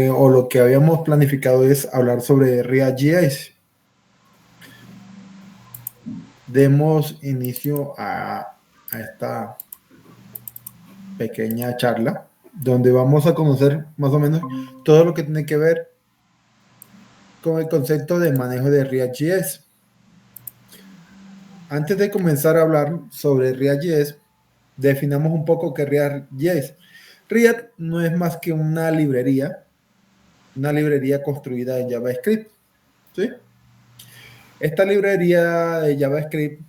o lo que habíamos planificado es hablar sobre React.js. Demos inicio a esta pequeña charla donde vamos a conocer más o menos todo lo que tiene que ver con el concepto de manejo de React.js. Antes de comenzar a hablar sobre React.js, definamos un poco qué es React.js. React no es más que una librería construida en JavaScript, ¿sí? Esta librería de JavaScript,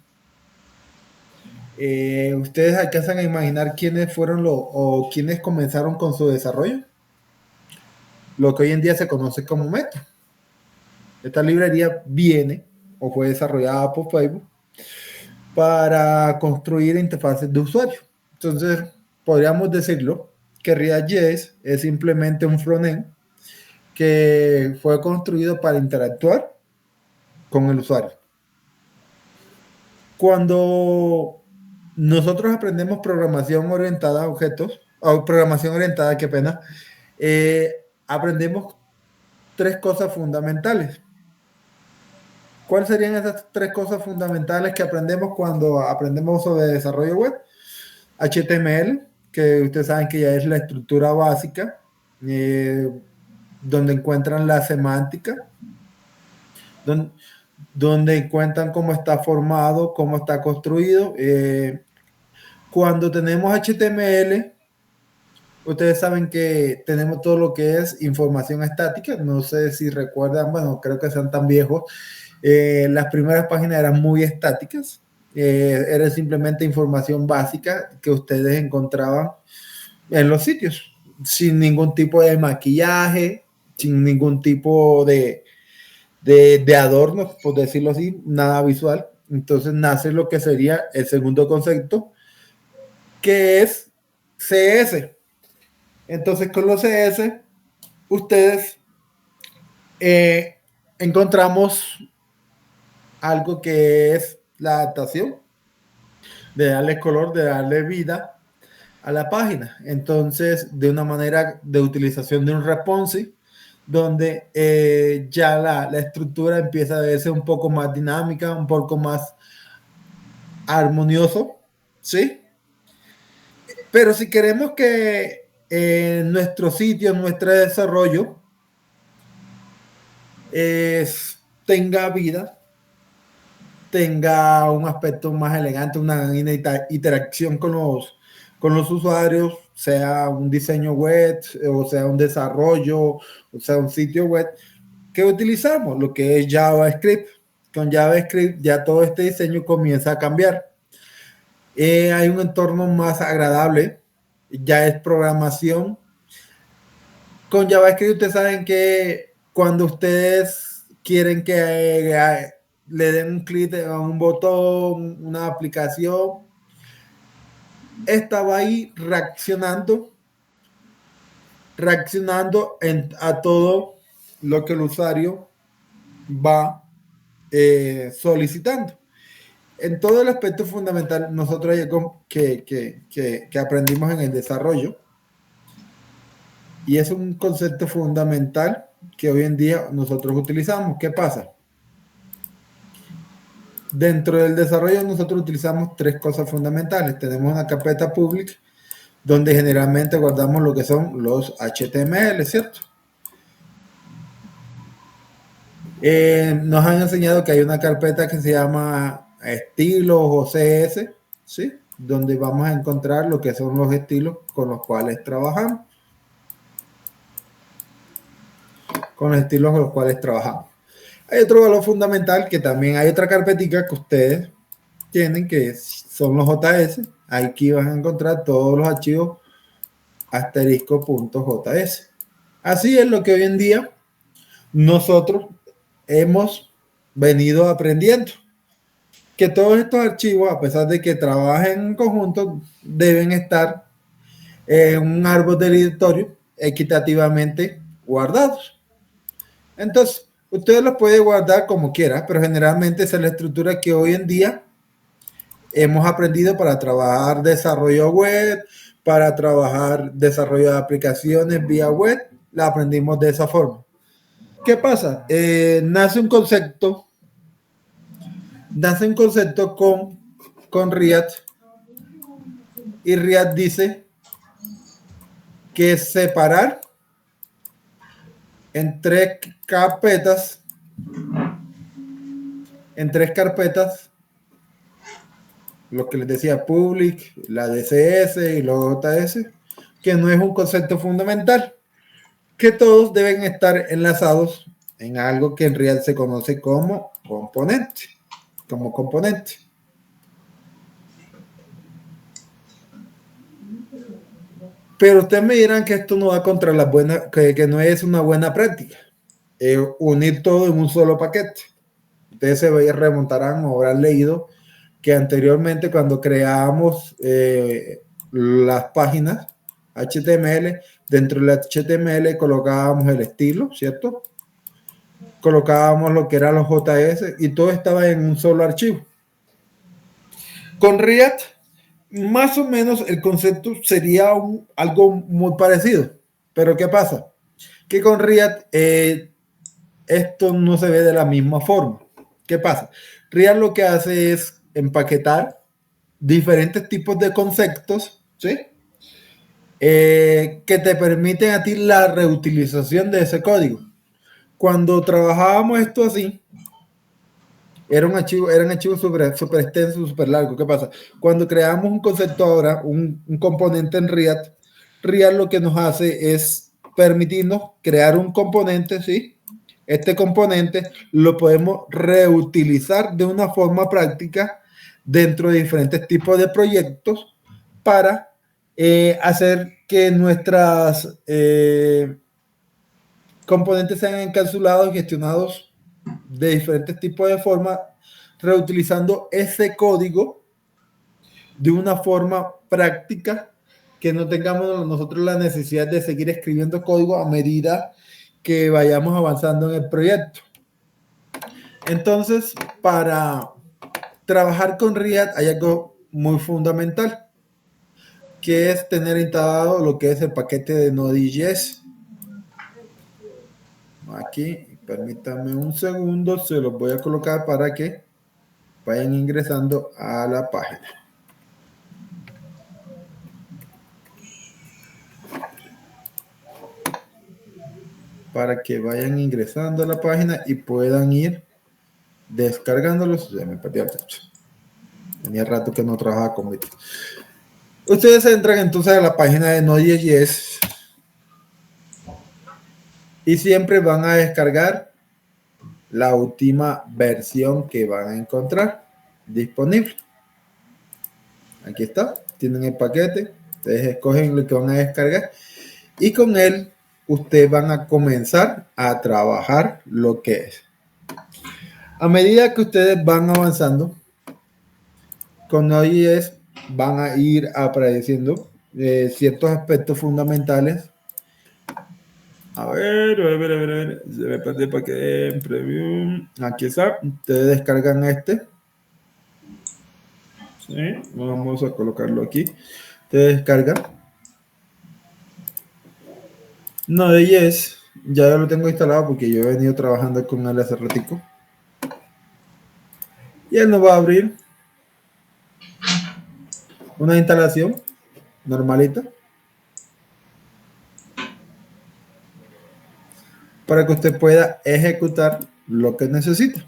¿ustedes alcanzan a imaginar quiénes fueron o quiénes comenzaron con su desarrollo? Lo que hoy en día se conoce como Meta. Esta librería viene o fue desarrollada por Facebook para construir interfaces de usuario. Entonces, podríamos decirlo que React.js es simplemente un frontend que fue construido para interactuar con el usuario. Cuando nosotros aprendemos programación orientada a objetos, o programación orientada, qué pena, aprendemos tres cosas fundamentales. ¿Cuáles serían esas tres cosas fundamentales que aprendemos cuando aprendemos sobre desarrollo web? HTML, que ustedes saben que ya es la estructura básica, donde encuentran la semántica, donde encuentran cómo está formado, cómo está construido. Cuando tenemos HTML, ustedes saben que tenemos todo lo que es información estática. No sé si recuerdan, bueno, creo que sean tan viejos. Las primeras páginas eran muy estáticas. Era simplemente información básica que ustedes encontraban en los sitios, sin ningún tipo de maquillaje, sin ningún tipo de adornos, por decirlo así, nada visual. Entonces nace lo que sería el segundo concepto, que es CS. Entonces con los CS, ustedes encontramos algo que es la adaptación, de darle color, de darle vida a la página. Entonces, de una manera de utilización de un responsive, donde ya la estructura empieza a verse un poco más dinámica, un poco más armonioso, ¿sí? Pero si queremos que nuestro sitio, nuestro desarrollo tenga vida, tenga un aspecto más elegante, una interacción con los usuarios, sea un diseño web, o sea un desarrollo, o sea un sitio web, ¿qué utilizamos? Lo que es JavaScript. Con JavaScript ya todo este diseño comienza a cambiar. Hay un entorno más agradable, ya es programación. Con JavaScript ustedes saben que cuando ustedes quieren que le den un clic a un botón, una aplicación, esta va ahí reaccionando a todo lo que el usuario va solicitando. En todo el aspecto fundamental, nosotros que aprendimos en el desarrollo, y es un concepto fundamental que hoy en día nosotros utilizamos. ¿Qué pasa? Dentro del desarrollo nosotros utilizamos tres cosas fundamentales. Tenemos una carpeta pública donde generalmente guardamos lo que son los HTML, ¿cierto? Nos han enseñado que hay una carpeta que se llama estilos o CS, ¿sí? Donde vamos a encontrar lo que son los estilos con los cuales trabajamos. Hay otro valor fundamental que también hay otra carpetica que ustedes tienen, que son los JS. Aquí van a encontrar todos los archivos asterisco.js. Así es lo que hoy en día nosotros hemos venido aprendiendo. Que todos estos archivos, a pesar de que trabajen en conjunto, deben estar en un árbol de directorio equitativamente guardados. Entonces, usted los puede guardar como quiera, pero generalmente esa es la estructura que hoy en día hemos aprendido para trabajar desarrollo web, para trabajar desarrollo de aplicaciones vía web, la aprendimos de esa forma. ¿Qué pasa? Nace un concepto con React, y React dice que separar en tres carpetas, lo que les decía, public, la DCS y los JS, que no es un concepto fundamental, que todos deben estar enlazados en algo que en React se conoce como componente. Pero ustedes me dirán que esto no va contra las buenas, que no es una buena práctica. Unir todo en un solo paquete. Ustedes se remontarán o habrán leído que anteriormente cuando creábamos las páginas HTML, dentro del HTML colocábamos el estilo, ¿cierto? Colocábamos lo que eran los JS y todo estaba en un solo archivo. Con React, más o menos el concepto sería algo muy parecido. Pero ¿qué pasa? Que con React esto no se ve de la misma forma. ¿Qué pasa? React lo que hace es empaquetar diferentes tipos de conceptos, ¿sí? Que te permiten a ti la reutilización de ese código. Cuando trabajábamos esto así, eran archivos super extensos, súper largos. ¿Qué pasa? Cuando creamos un concepto ahora, un componente en React, React lo que nos hace es permitirnos crear un componente, ¿sí? Este componente lo podemos reutilizar de una forma práctica dentro de diferentes tipos de proyectos para hacer que nuestras componentes sean encapsulados y gestionados de diferentes tipos de formas, reutilizando ese código de una forma práctica, que no tengamos nosotros la necesidad de seguir escribiendo código a medida que vayamos avanzando en el proyecto. Entonces, para trabajar con React hay algo muy fundamental, que es tener instalado lo que es el paquete de Node.js. Aquí, permítanme un segundo, se los voy a colocar para que vayan ingresando a la página. Para que vayan ingresando a la página y puedan ir descargándolos. Ya me perdí el texto. Tenía rato que no trabajaba con Bit. Ustedes entran entonces a la página de Node.js y siempre van a descargar la última versión que van a encontrar disponible. Aquí está, tienen el paquete, ustedes escogen lo que van a descargar y con él ustedes van a comenzar a trabajar lo que es. A medida que ustedes van avanzando con Node.js, van a ir apareciendo ciertos aspectos fundamentales. A ver, se me perdió para que en preview. Aquí está, ustedes descargan este. ¿Sí? Vamos a colocarlo aquí. Ustedes descargan Node.js. Ya lo tengo instalado porque yo he venido trabajando con él hace ratico. Y él nos va a abrir una instalación normalita para que usted pueda ejecutar lo que necesita.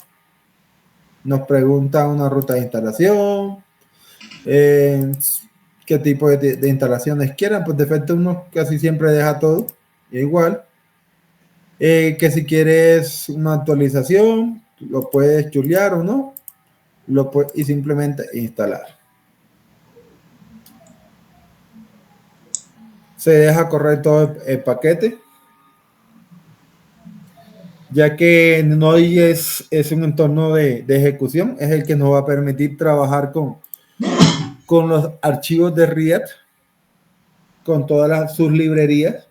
Nos pregunta una ruta de instalación, qué tipo de instalaciones quieran. Pues defecto uno casi siempre deja todo igual. Que si quieres una actualización, lo puedes chulear o no, y simplemente instalar. Se deja correr todo el paquete, ya que Node es un entorno de ejecución, es el que nos va a permitir trabajar con los archivos de React, con todas sus librerías.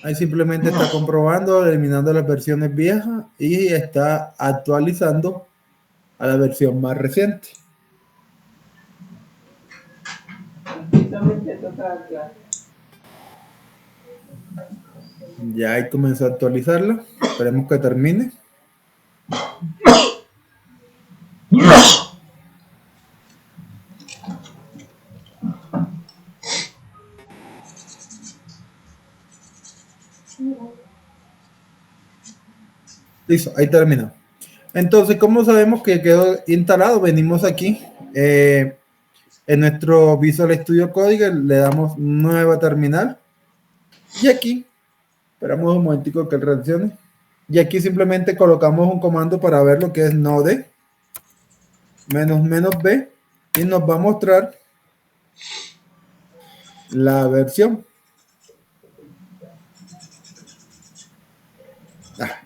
Ahí simplemente está comprobando, eliminando las versiones viejas y está actualizando a la versión más reciente. Ya ahí comenzó a actualizarla. Esperemos que termine. Listo, ahí terminó. Entonces, ¿cómo sabemos que quedó instalado? Venimos aquí en nuestro Visual Studio Code, le damos nueva terminal y aquí esperamos un momentico que reaccione y aquí simplemente colocamos un comando para ver lo que es node -b y nos va a mostrar la versión.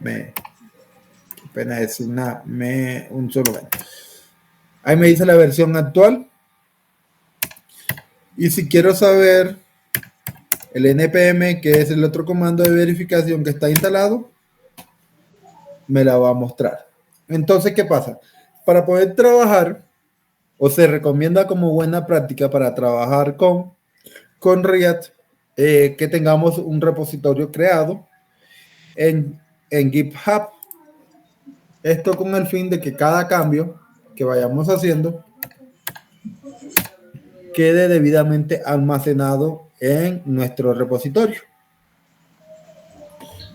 Qué pena decir nada, un solo momento. Ahí me dice la versión actual. Y si quiero saber el npm, que es el otro comando de verificación que está instalado, me la va a mostrar. Entonces, ¿qué pasa? Para poder trabajar, o se recomienda como buena práctica para trabajar con React, que tengamos un repositorio creado en GitHub. Esto con el fin de que cada cambio que vayamos haciendo quede debidamente almacenado en nuestro repositorio.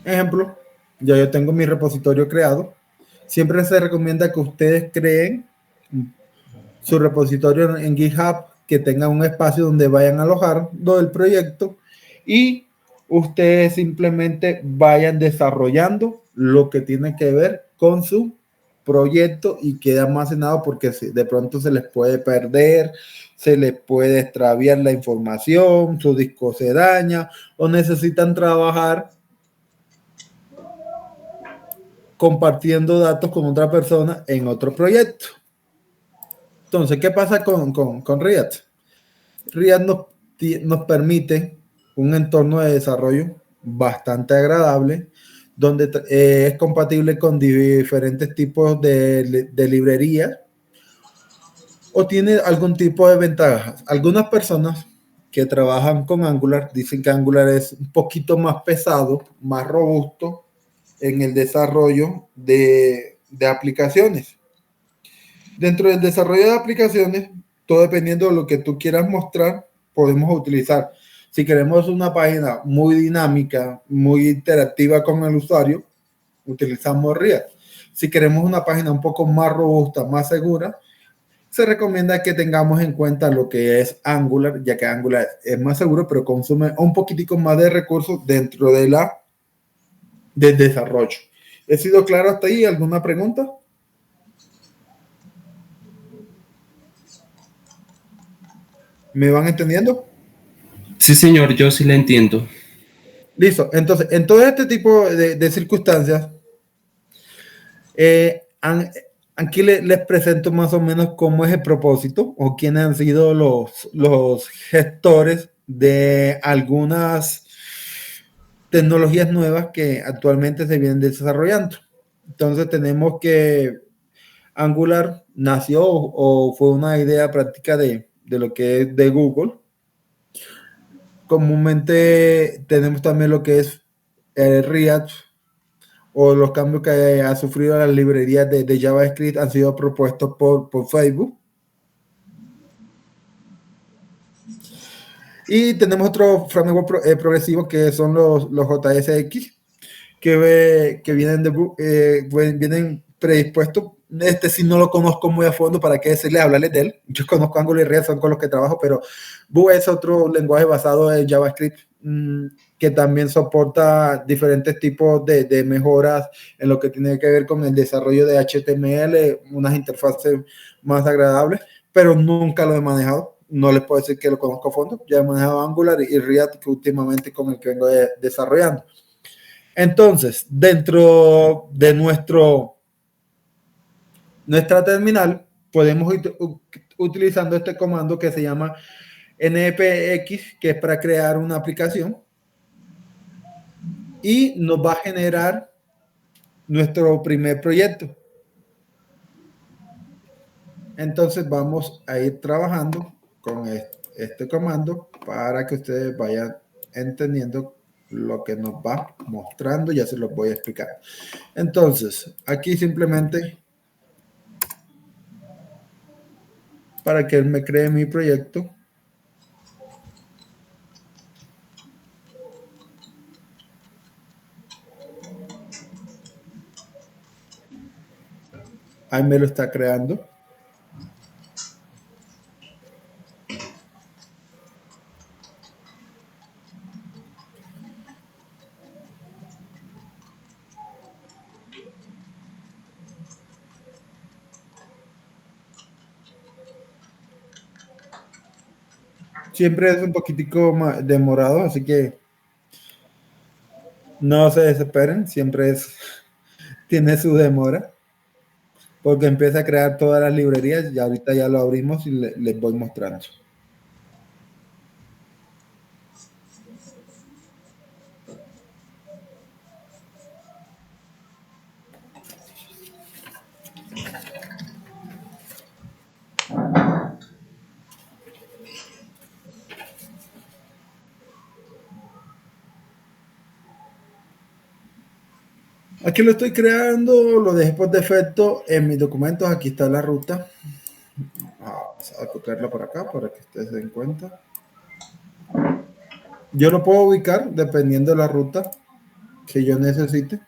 Ejemplo, ya yo tengo mi repositorio creado. Siempre se recomienda que ustedes creen su repositorio en GitHub, que tenga un espacio donde vayan a alojar todo el proyecto y ustedes simplemente vayan desarrollando lo que tiene que ver con su proyecto y quede almacenado, porque de pronto se les puede perder, se les puede extraviar la información, su disco se daña o necesitan trabajar compartiendo datos con otra persona en otro proyecto. Entonces, ¿qué pasa con React? React nos permite un entorno de desarrollo bastante agradable, donde es compatible con diferentes tipos de librerías o tiene algún tipo de ventajas. Algunas personas que trabajan con Angular dicen que Angular es un poquito más pesado, más robusto en el desarrollo de aplicaciones. Dentro del desarrollo de aplicaciones, todo dependiendo de lo que tú quieras mostrar, podemos utilizar. Si queremos una página muy dinámica, muy interactiva con el usuario, utilizamos React. Si queremos una página un poco más robusta, más segura, se recomienda que tengamos en cuenta lo que es Angular, ya que Angular es más seguro, pero consume un poquitico más de recursos dentro del desarrollo. ¿He sido claro hasta ahí? ¿Alguna pregunta? ¿Me van entendiendo? Sí, señor, yo sí le entiendo. Listo. Entonces, en todo este tipo de circunstancias, aquí les presento más o menos cómo es el propósito o quiénes han sido los gestores de algunas tecnologías nuevas que actualmente se vienen desarrollando. Entonces tenemos que Angular nació o fue una idea práctica de lo que es de Google. Comúnmente tenemos también lo que es React, o los cambios que ha sufrido las librerías de JavaScript han sido propuestos por Facebook. Y tenemos otro framework progresivo que son los JSX, que vienen predispuestos. Este sí no lo conozco muy a fondo, para qué decirle, hablarles de él. Yo conozco Angular y React, son con los que trabajo, pero Vue es otro lenguaje basado en JavaScript, que también soporta diferentes tipos de mejoras en lo que tiene que ver con el desarrollo de HTML, unas interfaces más agradables, pero nunca lo he manejado. No les puedo decir que lo conozco a fondo. Ya he manejado Angular y React, que últimamente con el que vengo desarrollando. Entonces, dentro de nuestra terminal, podemos ir utilizando este comando que se llama npx, que es para crear una aplicación. y nos va a generar nuestro primer proyecto. Entonces vamos a ir trabajando con este comando para que ustedes vayan entendiendo lo que nos va mostrando. Ya se los voy a explicar. Entonces, aquí simplemente para que él me cree mi proyecto. Ahí me lo está creando. Siempre es un poquitico demorado, así que no se desesperen, tiene su demora, porque empieza a crear todas las librerías y ahorita ya lo abrimos y les voy mostrando. Aquí lo estoy creando, lo dejé por defecto en mis documentos. Aquí está la ruta. Vamos a copiarla por acá para que ustedes se den cuenta. Yo lo puedo ubicar dependiendo de la ruta que yo necesite.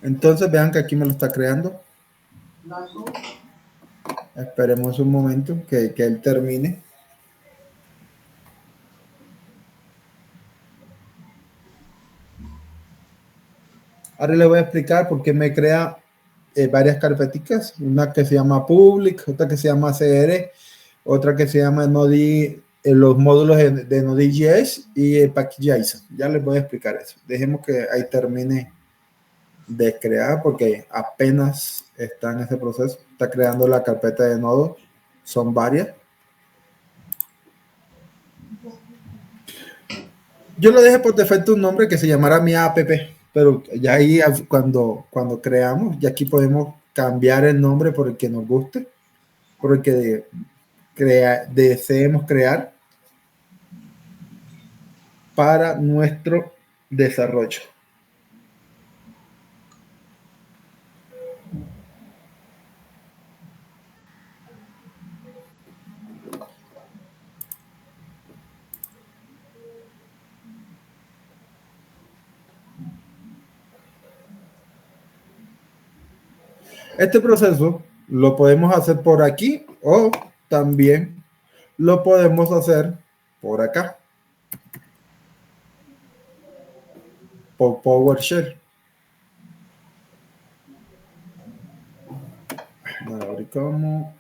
Entonces vean que aquí me lo está creando. Esperemos un momento que él termine. Ahora les voy a explicar por qué me crea varias carpeticas. Una que se llama Public, otra que se llama CR, otra que se llama Node, los módulos de Node.js y el package.json. Ya les voy a explicar eso. Dejemos que ahí termine de crear porque apenas está en ese proceso. Está creando la carpeta de nodos. Son varias. Yo lo dejé por defecto un nombre que se llamara mi app, pero ya ahí cuando creamos, ya aquí podemos cambiar el nombre por el que nos guste, por el que deseemos crear para nuestro desarrollo. Este proceso lo podemos hacer por aquí o también lo podemos hacer por acá, por PowerShell. Bueno, ahorita como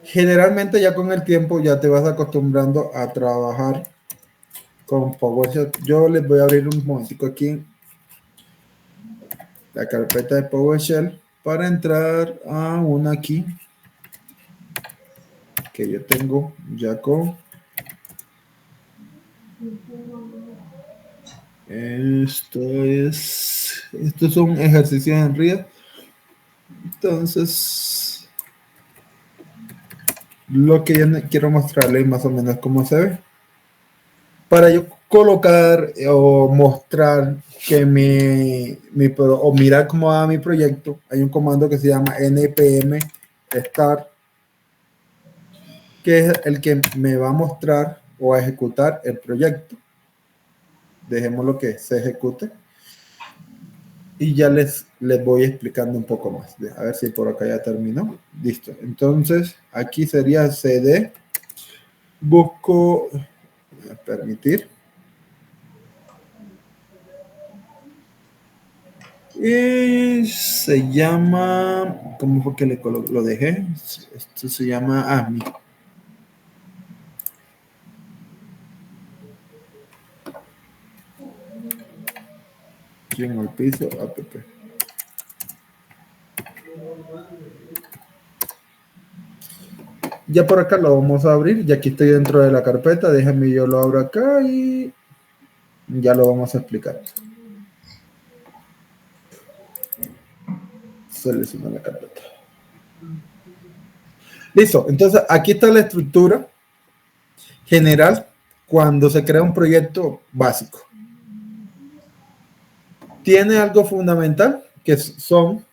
generalmente ya con el tiempo ya te vas acostumbrando a trabajar con PowerShell. Yo les voy a abrir un momentico aquí la carpeta de PowerShell para entrar a una aquí que yo tengo ya con estos son ejercicios en RIA. Entonces lo que yo quiero mostrarles más o menos cómo se ve para yo colocar o mostrar que o mirar cómo va mi proyecto. Hay un comando que se llama npm start, que es el que me va a mostrar o a ejecutar el proyecto. Dejémoslo que se ejecute y ya les voy explicando un poco más. A ver si por acá ya terminó. Listo. Entonces aquí sería cd, busco permitir y se llama, ¿cómo fue que lo dejé? Esto se llama mi en el piso app. Ya por acá lo vamos a abrir. Ya aquí estoy dentro de la carpeta. Déjenme, yo lo abro acá y ya lo vamos a explicar. Selecciono la carpeta. Listo. Entonces, aquí está la estructura general cuando se crea un proyecto básico. Tiene algo fundamental que son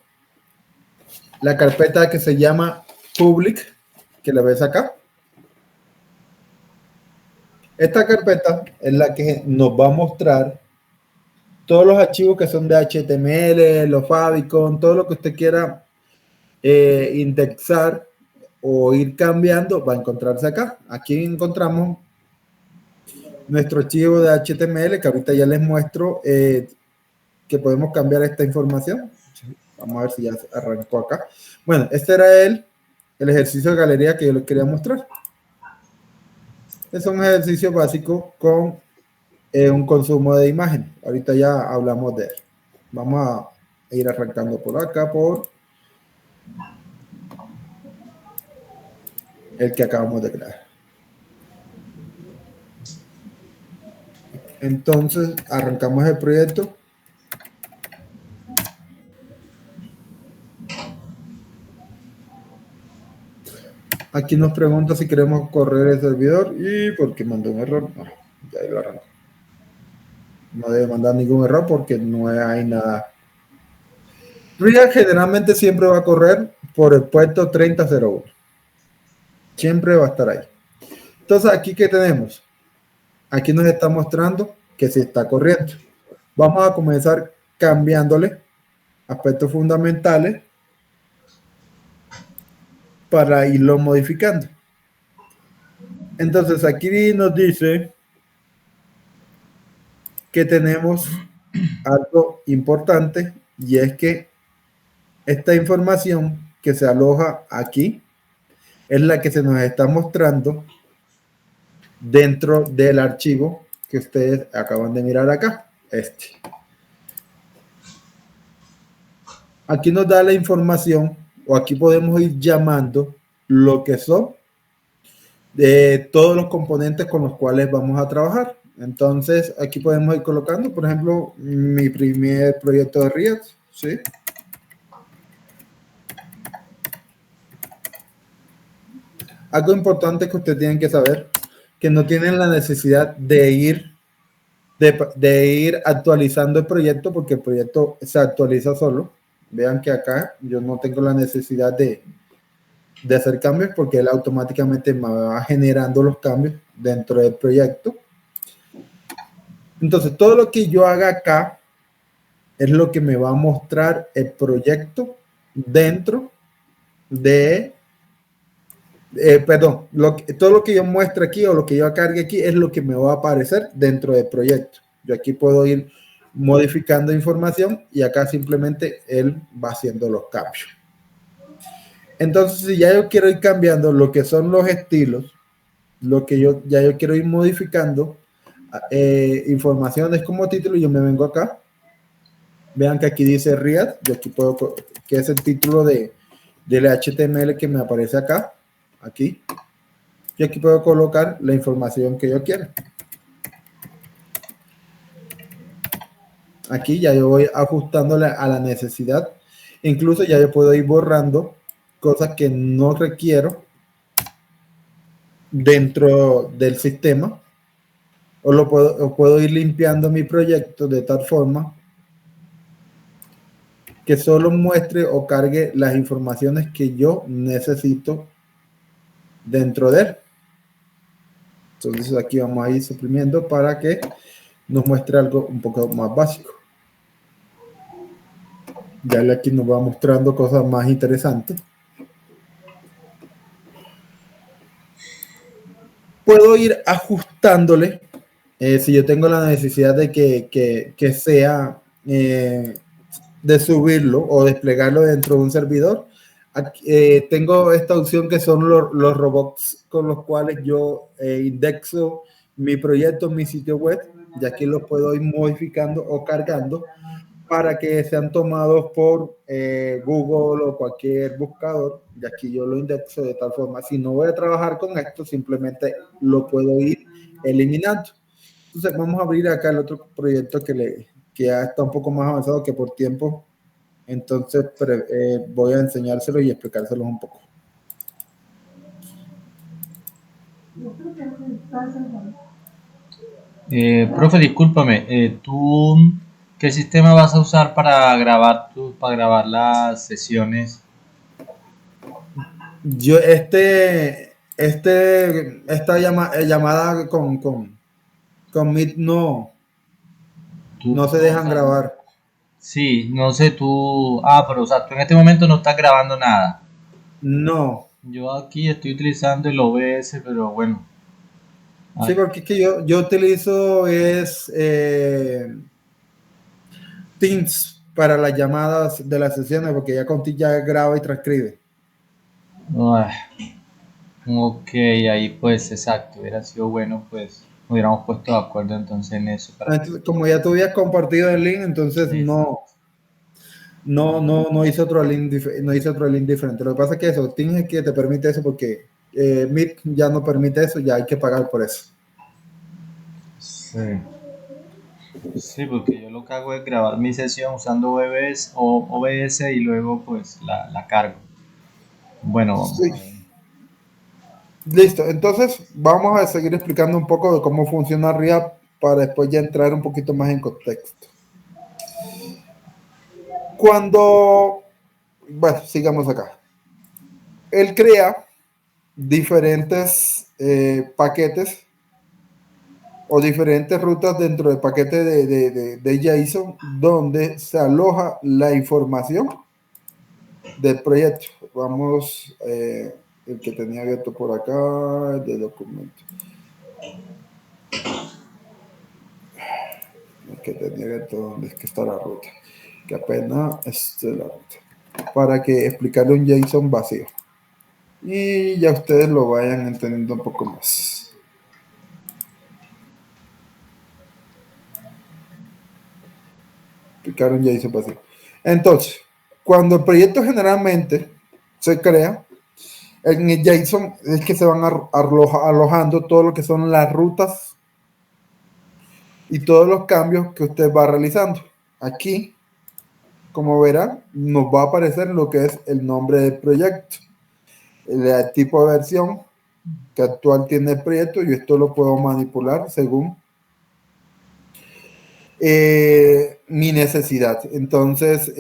la carpeta que se llama public, que la ves acá. Esta carpeta es la que nos va a mostrar todos los archivos que son de HTML, los favicon, todo lo que usted quiera indexar o ir cambiando, va a encontrarse acá. Aquí encontramos nuestro archivo de HTML, que ahorita ya les muestro que podemos cambiar esta información. Vamos a ver si ya arrancó acá. Bueno, este era el ejercicio de galería que yo les quería mostrar. Es un ejercicio básico con un consumo de imagen. Ahorita ya hablamos de él. Vamos a ir arrancando por acá por el que acabamos de crear. Entonces arrancamos el proyecto. Aquí nos pregunta si queremos correr el servidor y porque mandó un error. No, ya lo arrancó. No debe mandar ningún error porque no hay nada. React generalmente siempre va a correr por el puerto 3001. Siempre va a estar ahí. Entonces, aquí, ¿qué tenemos? Aquí nos está mostrando que se está corriendo. Vamos a comenzar cambiándole aspectos fundamentales para irlo modificando. Entonces, aquí nos dice que tenemos algo importante y es que esta información que se aloja aquí es la que se nos está mostrando dentro del archivo que ustedes acaban de mirar acá. Aquí nos da la información o aquí podemos ir llamando lo que son de todos los componentes con los cuales vamos a trabajar. Entonces aquí podemos ir colocando, por ejemplo, mi primer proyecto de React, ¿sí? Algo importante que ustedes tienen que saber, que no tienen la necesidad de ir actualizando el proyecto porque el proyecto se actualiza solo. Vean que acá yo no tengo la necesidad de hacer cambios porque él automáticamente me va generando los cambios dentro del proyecto. Entonces, todo lo que yo haga acá es lo que me va a mostrar el proyecto dentro de perdón, todo lo que yo muestre aquí o lo que yo cargue aquí es lo que me va a aparecer dentro del proyecto. Yo aquí puedo ir modificando información y acá simplemente él va haciendo los cambios. Entonces, si ya yo quiero ir cambiando lo que son los estilos, lo que yo quiero ir modificando informaciones como título, yo me vengo acá. Vean que aquí dice React, yo aquí puedo, que es el título del HTML que me aparece acá. Aquí y aquí puedo colocar la información que yo quiera. Aquí ya yo voy ajustándole a la necesidad. Incluso ya yo puedo ir borrando cosas que no requiero dentro del sistema o puedo ir limpiando mi proyecto de tal forma que solo muestre o cargue las informaciones que yo necesito dentro de él. Entonces aquí vamos a ir suprimiendo para que nos muestre algo un poco más básico. Ya aquí nos va mostrando cosas más interesantes. Puedo ir ajustándole si yo tengo la necesidad de que sea de subirlo o desplegarlo dentro de un servidor. Aquí, tengo esta opción que son los robots con los cuales yo indexo mi proyecto, mi sitio web, y aquí los puedo ir modificando o cargando para que sean tomados por Google o cualquier buscador. Y aquí yo lo indexo de tal forma, si no voy a trabajar con esto, simplemente lo puedo ir eliminando. Entonces vamos a abrir acá el otro proyecto que ya está un poco más avanzado, que por tiempo, entonces voy a enseñárselo y explicárselos un poco. Profe, discúlpame, ¿tú qué sistema vas a usar para grabar las sesiones? Yo, esta llamada con Meet no se dejan grabar. Sí, no sé, pero o sea, tú en este momento no estás grabando nada. No. Yo aquí estoy utilizando el OBS, pero bueno. Sí, porque es que yo utilizo Teams para las llamadas de las sesiones, porque ya Conti ya graba y transcribe. Ok, ahí pues exacto, hubiera sido bueno pues hubiéramos puesto de acuerdo entonces en eso. Entonces, como ya tú habías compartido el link, entonces Sí. no hice otro link, no hice otro link diferente. Lo que pasa es que eso, Teams es que te permite eso, porque Meet ya no permite eso, ya hay que pagar por eso. Sí. Sí, porque yo lo que hago es grabar mi sesión usando OBS y luego pues la cargo. Bueno, vamos Sí. a ver. Listo, entonces vamos a seguir explicando un poco de cómo funciona React para después ya entrar un poquito más en contexto. Bueno, sigamos acá. Él crea diferentes paquetes o diferentes rutas dentro del paquete de JSON donde se aloja la información del proyecto. Vamos, el que tenía abierto por acá, el de documento. El que tenía abierto, ¿dónde es que está la ruta? Que apenas es la ruta. Para que explicarle un JSON vacío. Y ya ustedes lo vayan entendiendo un poco más. Explicar un JSON vacío. Entonces, cuando el proyecto generalmente se crea, en el JSON es que se van alojando todo lo que son las rutas y todos los cambios que usted va realizando. Aquí, como verán, nos va a aparecer lo que es el nombre del proyecto, el tipo de versión que actual tiene el proyecto, y esto lo puedo manipular según mi necesidad. Entonces,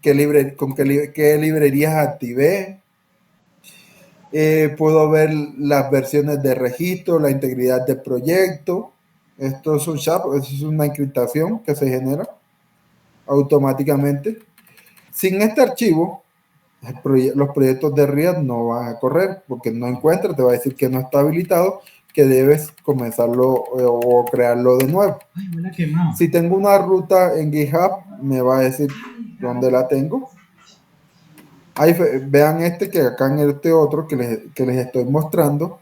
qué librerías activé. Puedo ver las versiones de registro, la integridad del proyecto. Esto es un SHA, es una encriptación que se genera automáticamente. Sin este archivo, los proyectos de React no van a correr porque no encuentra, te va a decir que no está habilitado, que debes comenzarlo o crearlo de nuevo. Si tengo una ruta en GitHub, me va a decir dónde la tengo. Ahí, vean que acá en este otro que les estoy mostrando,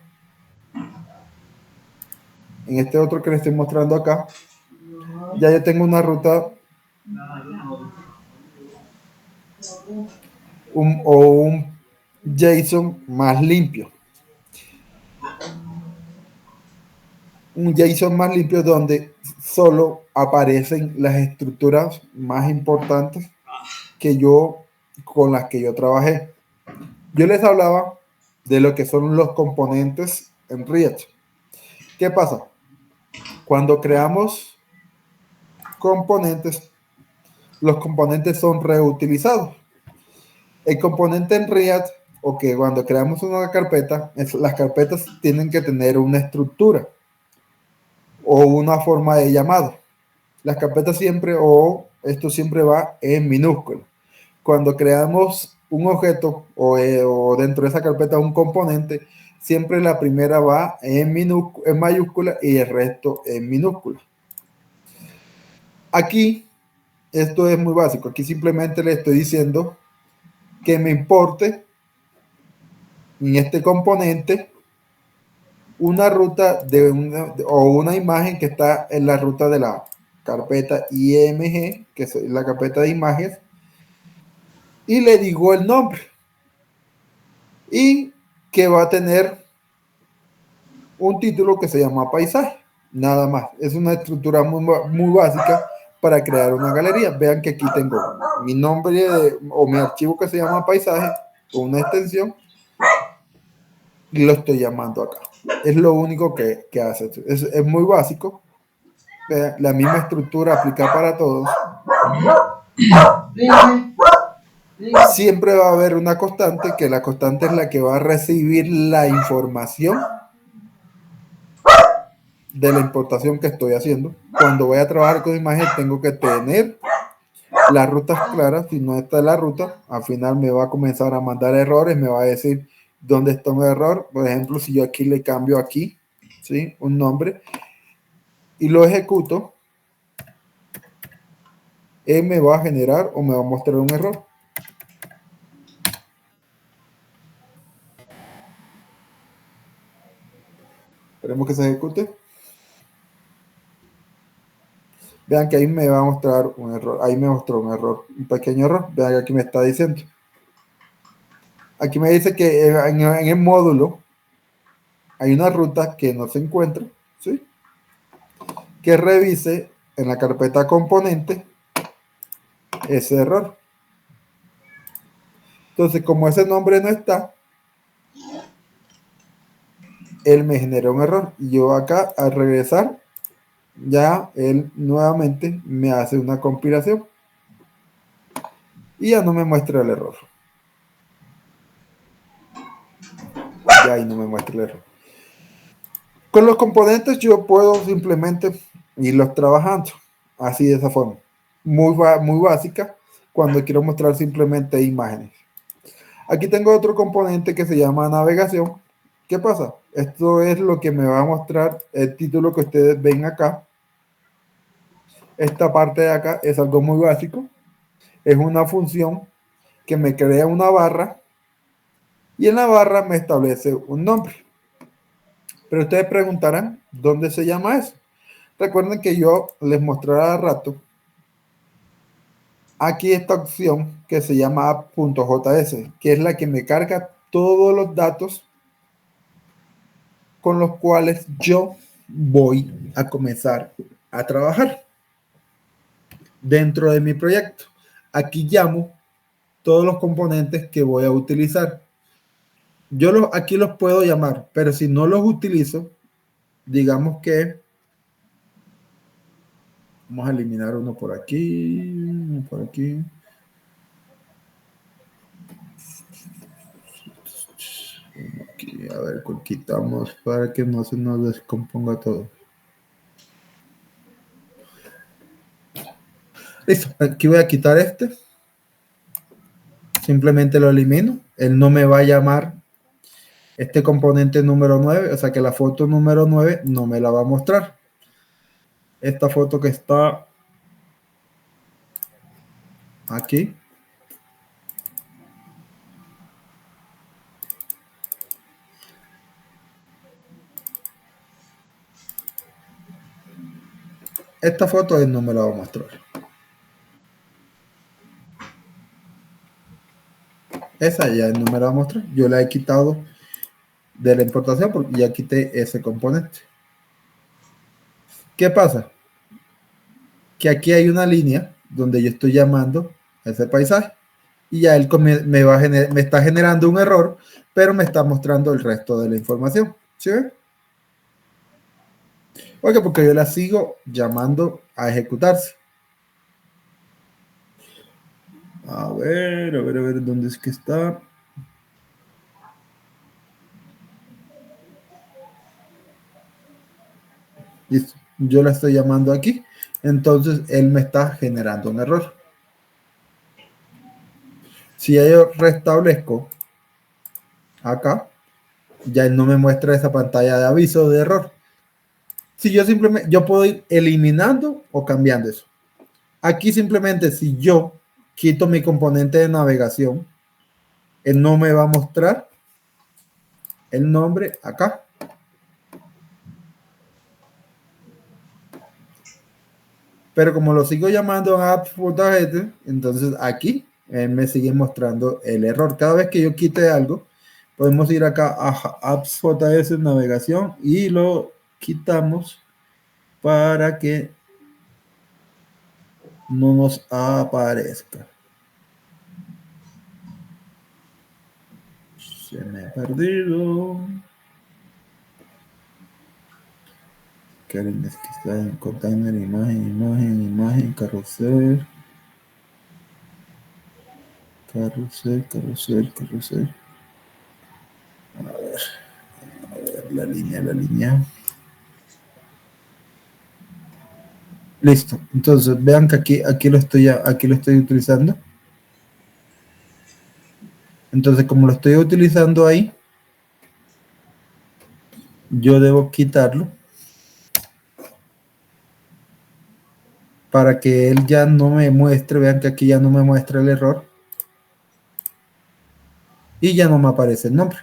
en este otro que les estoy mostrando acá, ya yo tengo una ruta un JSON más limpio. Un JSON más limpio donde solo aparecen las estructuras más importantes con las que yo trabajé. Yo les hablaba de lo que son los componentes en React. ¿Qué pasa? Cuando creamos componentes, los componentes son reutilizados. El componente en React, o que cuando creamos una carpeta, las carpetas tienen que tener una estructura o una forma de llamado. Las carpetas siempre, o esto siempre va en minúscula. Cuando creamos un objeto o dentro de esa carpeta un componente, siempre la primera va en mayúscula y el resto en minúscula. Aquí, esto es muy básico. Aquí simplemente le estoy diciendo que me importe en este componente una ruta o una imagen que está en la ruta carpeta IMG, que es la carpeta de imágenes, y le digo el nombre. Y que va a tener un título que se llama paisaje. Nada más. Es una estructura muy básica para crear una galería. Vean que aquí tengo mi nombre o mi archivo que se llama paisaje, con una extensión, y lo estoy llamando acá. Es lo único que hace. Es muy básico. Vean, la misma estructura aplica para todos. Siempre va a haber una constante, que la constante es la que va a recibir la información de la importación que estoy haciendo. Cuando voy a trabajar con imagen tengo que tener las rutas claras. Si no está la ruta, al final me va a comenzar a mandar errores, me va a decir dónde está un error. Por ejemplo, si yo aquí le cambio aquí, ¿sí?, un nombre y lo ejecuto, él me va a generar o me va a mostrar un error. Esperemos que se ejecute. Vean que ahí me va a mostrar un error. Ahí me mostró un error, un pequeño error. Vean que aquí me está diciendo. Aquí me dice que en el módulo hay una ruta que no se encuentra, ¿sí?, que revise en la carpeta componente ese error. Entonces, como ese nombre no está, él me genera un error. Y yo acá, al regresar, ya él nuevamente me hace una compilación y ya no me muestra el error. Ya ahí no me muestra el error. Con los componentes yo puedo simplemente irlos trabajando así, de esa forma, muy básica, cuando quiero mostrar simplemente imágenes. Aquí tengo otro componente que se llama navegación. ¿Qué pasa? Esto es lo que me va a mostrar el título que ustedes ven acá. Esta parte de acá es algo muy básico. Es una función que me crea una barra y en la barra me establece un nombre. Pero ustedes preguntarán, ¿dónde se llama eso? Recuerden que yo les mostré hace rato aquí esta opción que se llama app.js, que es la que me carga todos los datos con los cuales yo voy a comenzar a trabajar dentro de mi proyecto. Aquí llamo todos los componentes que voy a utilizar. Yo aquí los puedo llamar, pero si no los utilizo, digamos que vamos a eliminar uno por aquí, uno por aquí. Aquí, a ver, quitamos para que no se nos descomponga todo. Listo, aquí voy a quitar este. Simplemente lo elimino. Él no me va a llamar este componente número 9, o sea que la foto número 9 no me la va a mostrar. Esta foto que está aquí, esta foto él no me la va a mostrar. Esa ya él no me la va a mostrar. Yo la he quitado de la importación porque ya quité ese componente. ¿Qué pasa? Que aquí hay una línea donde yo estoy llamando a ese paisaje y ya él me está generando un error, pero me está mostrando el resto de la información. ¿Sí ven? Oye, porque yo la sigo llamando a ejecutarse. A ver, ¿dónde es que está? Listo. Yo la estoy llamando aquí. Entonces, él me está generando un error. Si yo restablezco acá, ya él no me muestra esa pantalla de aviso de error. Si yo simplemente, yo puedo ir eliminando o cambiando eso. Aquí simplemente, si yo quito mi componente de navegación, él no me va a mostrar el nombre acá. pero como lo sigo llamando apps.js, entonces aquí me sigue mostrando el error. Cada vez que yo quite algo, podemos ir acá a apps.js navegación y lo quitamos para que no nos aparezca. Se me ha perdido. Karen, es que está en container, imagen, carrusel. Carrusel. A ver, la línea. Listo. Entonces, vean que aquí lo estoy utilizando. Entonces, como lo estoy utilizando ahí, yo debo quitarlo para que él ya no me muestre. Vean que aquí ya no me muestra el error y ya no me aparece el nombre.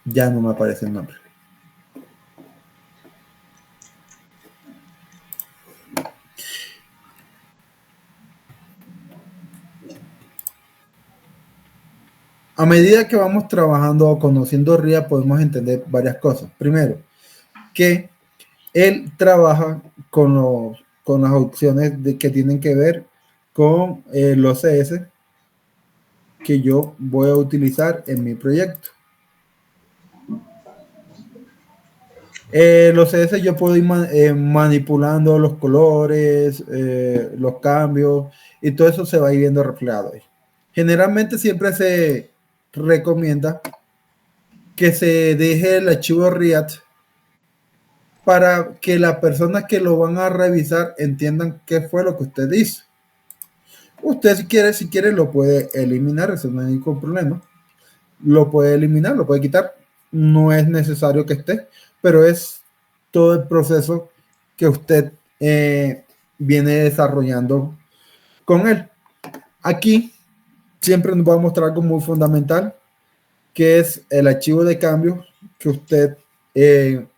Ya no me aparece el nombre. A medida que vamos trabajando o conociendo RIA, podemos entender varias cosas. Primero, que él trabaja con las opciones que tienen que ver con los CS que yo voy a utilizar en mi proyecto. Los CS yo puedo ir manipulando los colores, los cambios, y todo eso se va a ir viendo reflejado ahí. Generalmente siempre se recomienda que se deje el archivo RIAT para que las personas que lo van a revisar entiendan qué fue lo que usted hizo. Usted si quiere lo puede eliminar, eso no hay ningún problema. Lo puede eliminar, lo puede quitar. No es necesario que esté, pero es todo el proceso que usted viene desarrollando con él. Aquí siempre nos va a mostrar algo muy fundamental, que es el archivo de cambios que usted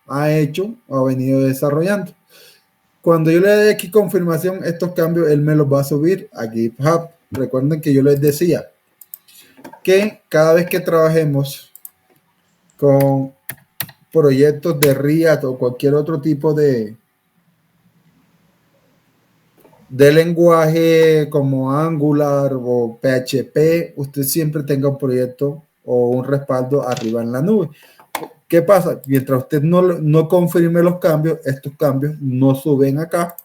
ha hecho o ha venido desarrollando. Cuando yo le doy aquí confirmación, estos cambios él me los va a subir a GitHub. Recuerden que yo les decía que cada vez que trabajemos con proyectos de React o cualquier otro tipo de lenguaje como Angular o PHP, usted siempre tenga un proyecto o un respaldo arriba en la nube. ¿Qué pasa? Mientras usted no confirme los cambios, estos cambios no suben acá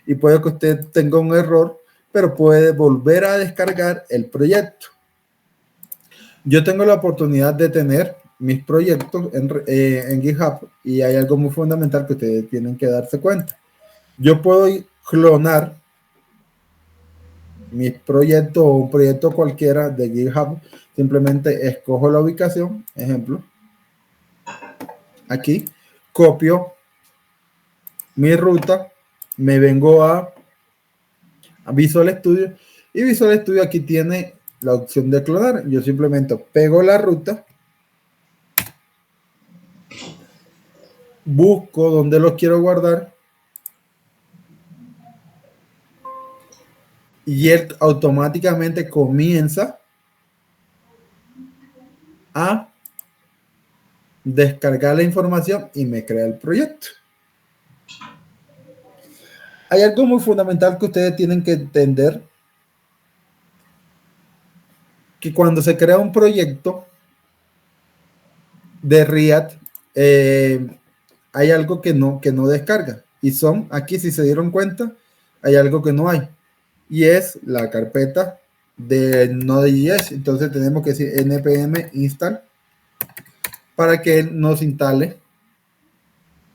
y puede que usted tenga un error, pero puede volver a descargar el proyecto. Yo tengo la oportunidad de tener mis proyectos en GitHub y hay algo muy fundamental que ustedes tienen que darse cuenta. Yo puedo clonar mis proyectos o un proyecto cualquiera de GitHub. Simplemente escojo la ubicación, ejemplo, aquí, copio mi ruta, me vengo a Visual Studio y Visual Studio aquí tiene la opción de clonar. Yo simplemente pego la ruta, busco donde lo quiero guardar y él automáticamente comienza a descargar la información y me crea el proyecto. Hay algo muy fundamental que ustedes tienen que entender, que cuando se crea un proyecto de React, hay algo que no descarga. Y aquí, si se dieron cuenta, hay algo que no hay. Y es la carpeta de Node.js. Entonces tenemos que decir npm install para que nos instale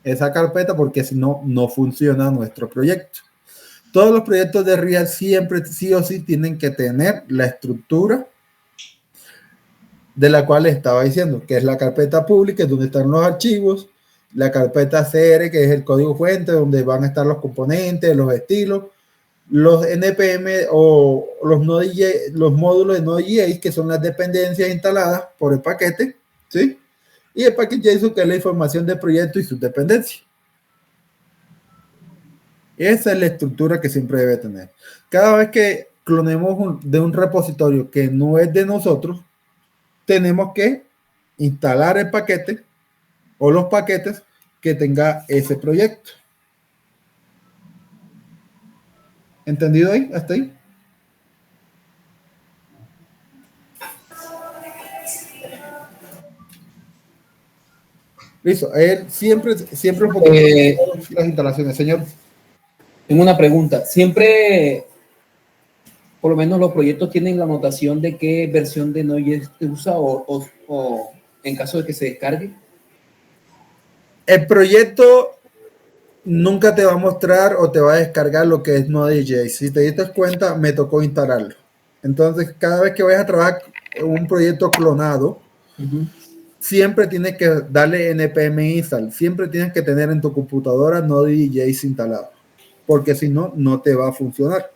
esa carpeta, porque si no, no funciona nuestro proyecto. Todos los proyectos de React siempre, sí o sí, tienen que tener la estructura de la cual les estaba diciendo, que es la carpeta pública, donde están los archivos, la carpeta CR, que es el código fuente, donde van a estar los componentes, los estilos, los NPM o los módulos de Node.js, que son las dependencias instaladas por el paquete, ¿sí? y el package JSON, que es la información del proyecto y sus dependencias. Esa es la estructura que siempre debe tener. Cada vez que clonemos de un repositorio que no es de nosotros, tenemos que instalar el paquete o los paquetes que tenga ese proyecto. ¿Entendido ahí? ¿Hasta ahí? Listo. Siempre un poquito las instalaciones, señor. Tengo una pregunta. Siempre, por lo menos los proyectos tienen la anotación de qué versión de Node.js se usa o en caso de que se descargue. El proyecto nunca te va a mostrar o te va a descargar lo que es Node.js. Si te diste cuenta, me tocó instalarlo. Entonces, cada vez que vayas a trabajar en un proyecto clonado, siempre tienes que darle npm install. Siempre tienes que tener en tu computadora Node.js instalado. Porque si no, no te va a funcionar.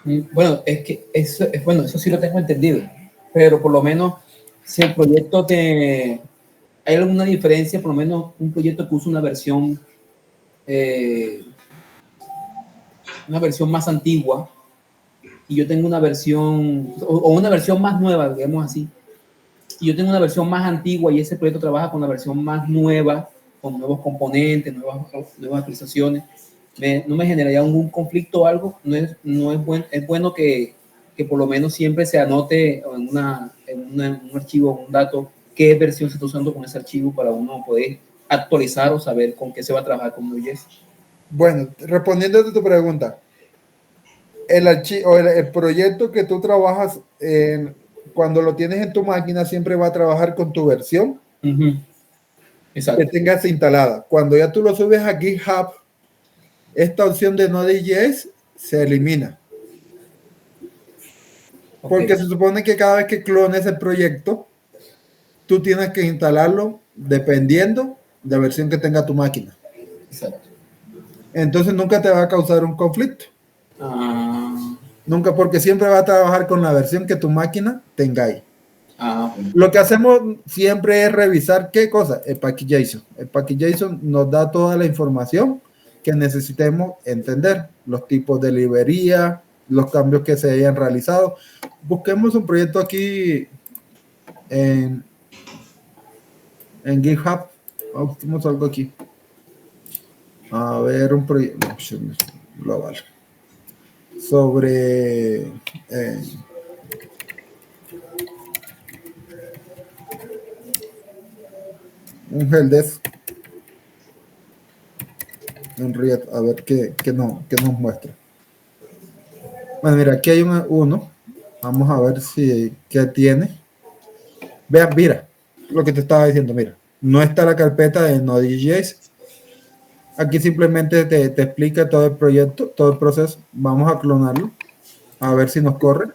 Bueno, es que eso sí lo tengo entendido. Pero por lo menos, si el proyecto ¿hay alguna diferencia? Por lo menos un proyecto que usa una versión más antigua y yo tengo una versión o una versión más nueva, digamos así, y yo tengo una versión más antigua y ese proyecto trabaja con la versión más nueva, con nuevos componentes, nuevas actualizaciones, ¿no me generaría algún conflicto o algo? Es bueno que por lo menos siempre se anote en un archivo, un dato, qué versión se está usando con ese archivo para uno poder actualizar o saber con qué se va a trabajar con Node.js. Bueno, respondiendo a tu pregunta, el proyecto que tú trabajas cuando lo tienes en tu máquina siempre va a trabajar con tu versión que tengas instalada. Cuando ya tú lo subes a GitHub, esta opción de Node.js se elimina. Porque se supone que cada vez que clones el proyecto, tú tienes que instalarlo dependiendo de la versión que tenga tu máquina. Exacto. Entonces nunca te va a causar un conflicto. Nunca, porque siempre va a trabajar con la versión que tu máquina tenga ahí. Bueno. Lo que hacemos siempre es revisar qué cosa, el package JSON. El package JSON nos da toda la información que necesitemos entender, los tipos de librería, los cambios que se hayan realizado. Busquemos un proyecto aquí en GitHub. Busquemos algo aquí. A ver, un proyecto global sobre un helpdesk en React, a ver qué nos muestra. Bueno, mira, aquí hay uno. Vamos a ver qué tiene. Vean, mira, lo que te estaba diciendo, mira. No está la carpeta de Node.js. Aquí simplemente te explica todo el proyecto, todo el proceso. Vamos a clonarlo, a ver si nos corre.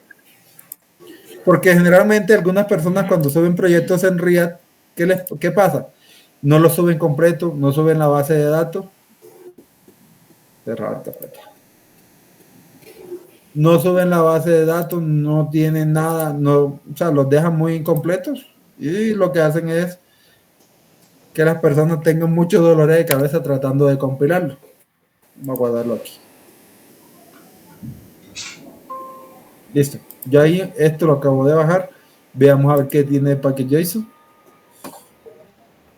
Porque generalmente algunas personas cuando suben proyectos en React, ¿qué pasa? No lo suben completo, no suben la base de datos. Cerrar carpeta. No suben la base de datos, no tienen nada, o sea, los dejan muy incompletos y lo que hacen es que las personas tengan muchos dolores de cabeza tratando de compilarlo. Vamos a guardarlo aquí. Listo. Ya ahí esto lo acabo de bajar. Veamos a ver qué tiene el package JSON.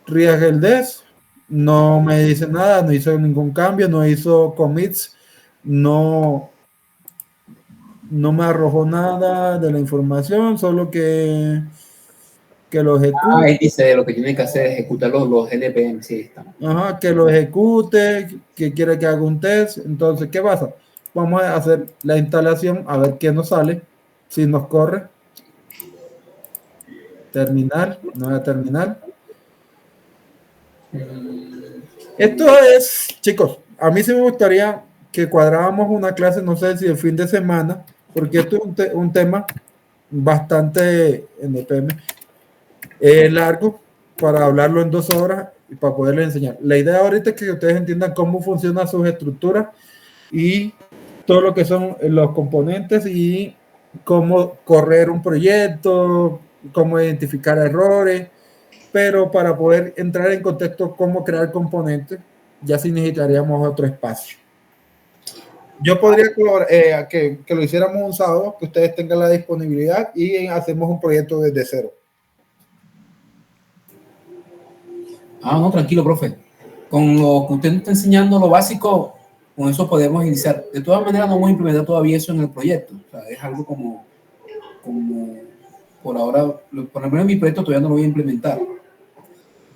React helpdesk no me dice nada, no hizo ningún cambio, no hizo commits, no me arrojó nada de la información, solo que lo ejecute. Ahí dice lo que tiene que hacer es ejecutar los NPM, sí, está. Ajá, que lo ejecute, que quiere que haga un test. Entonces, ¿qué pasa? Vamos a hacer la instalación, a ver qué nos sale, si nos corre. Terminar, nueva terminal. Esto es, chicos, a mí sí me gustaría que cuadrábamos una clase, no sé si el fin de semana, porque esto es un tema bastante NPM largo para hablarlo en 2 horas y para poderles enseñar. La idea ahorita es que ustedes entiendan cómo funcionan sus estructuras y todo lo que son los componentes y cómo correr un proyecto, cómo identificar errores, pero para poder entrar en contexto cómo crear componentes, ya sí necesitaríamos otro espacio. Yo podría que lo hiciéramos un sábado, que ustedes tengan la disponibilidad y hacemos un proyecto desde cero. No, tranquilo, profe. Con lo que usted nos está enseñando, lo básico, con eso podemos iniciar. De todas maneras, no vamos a implementar todavía eso en el proyecto. O sea, es algo como por ahora, por lo menos en mi proyecto todavía no lo voy a implementar.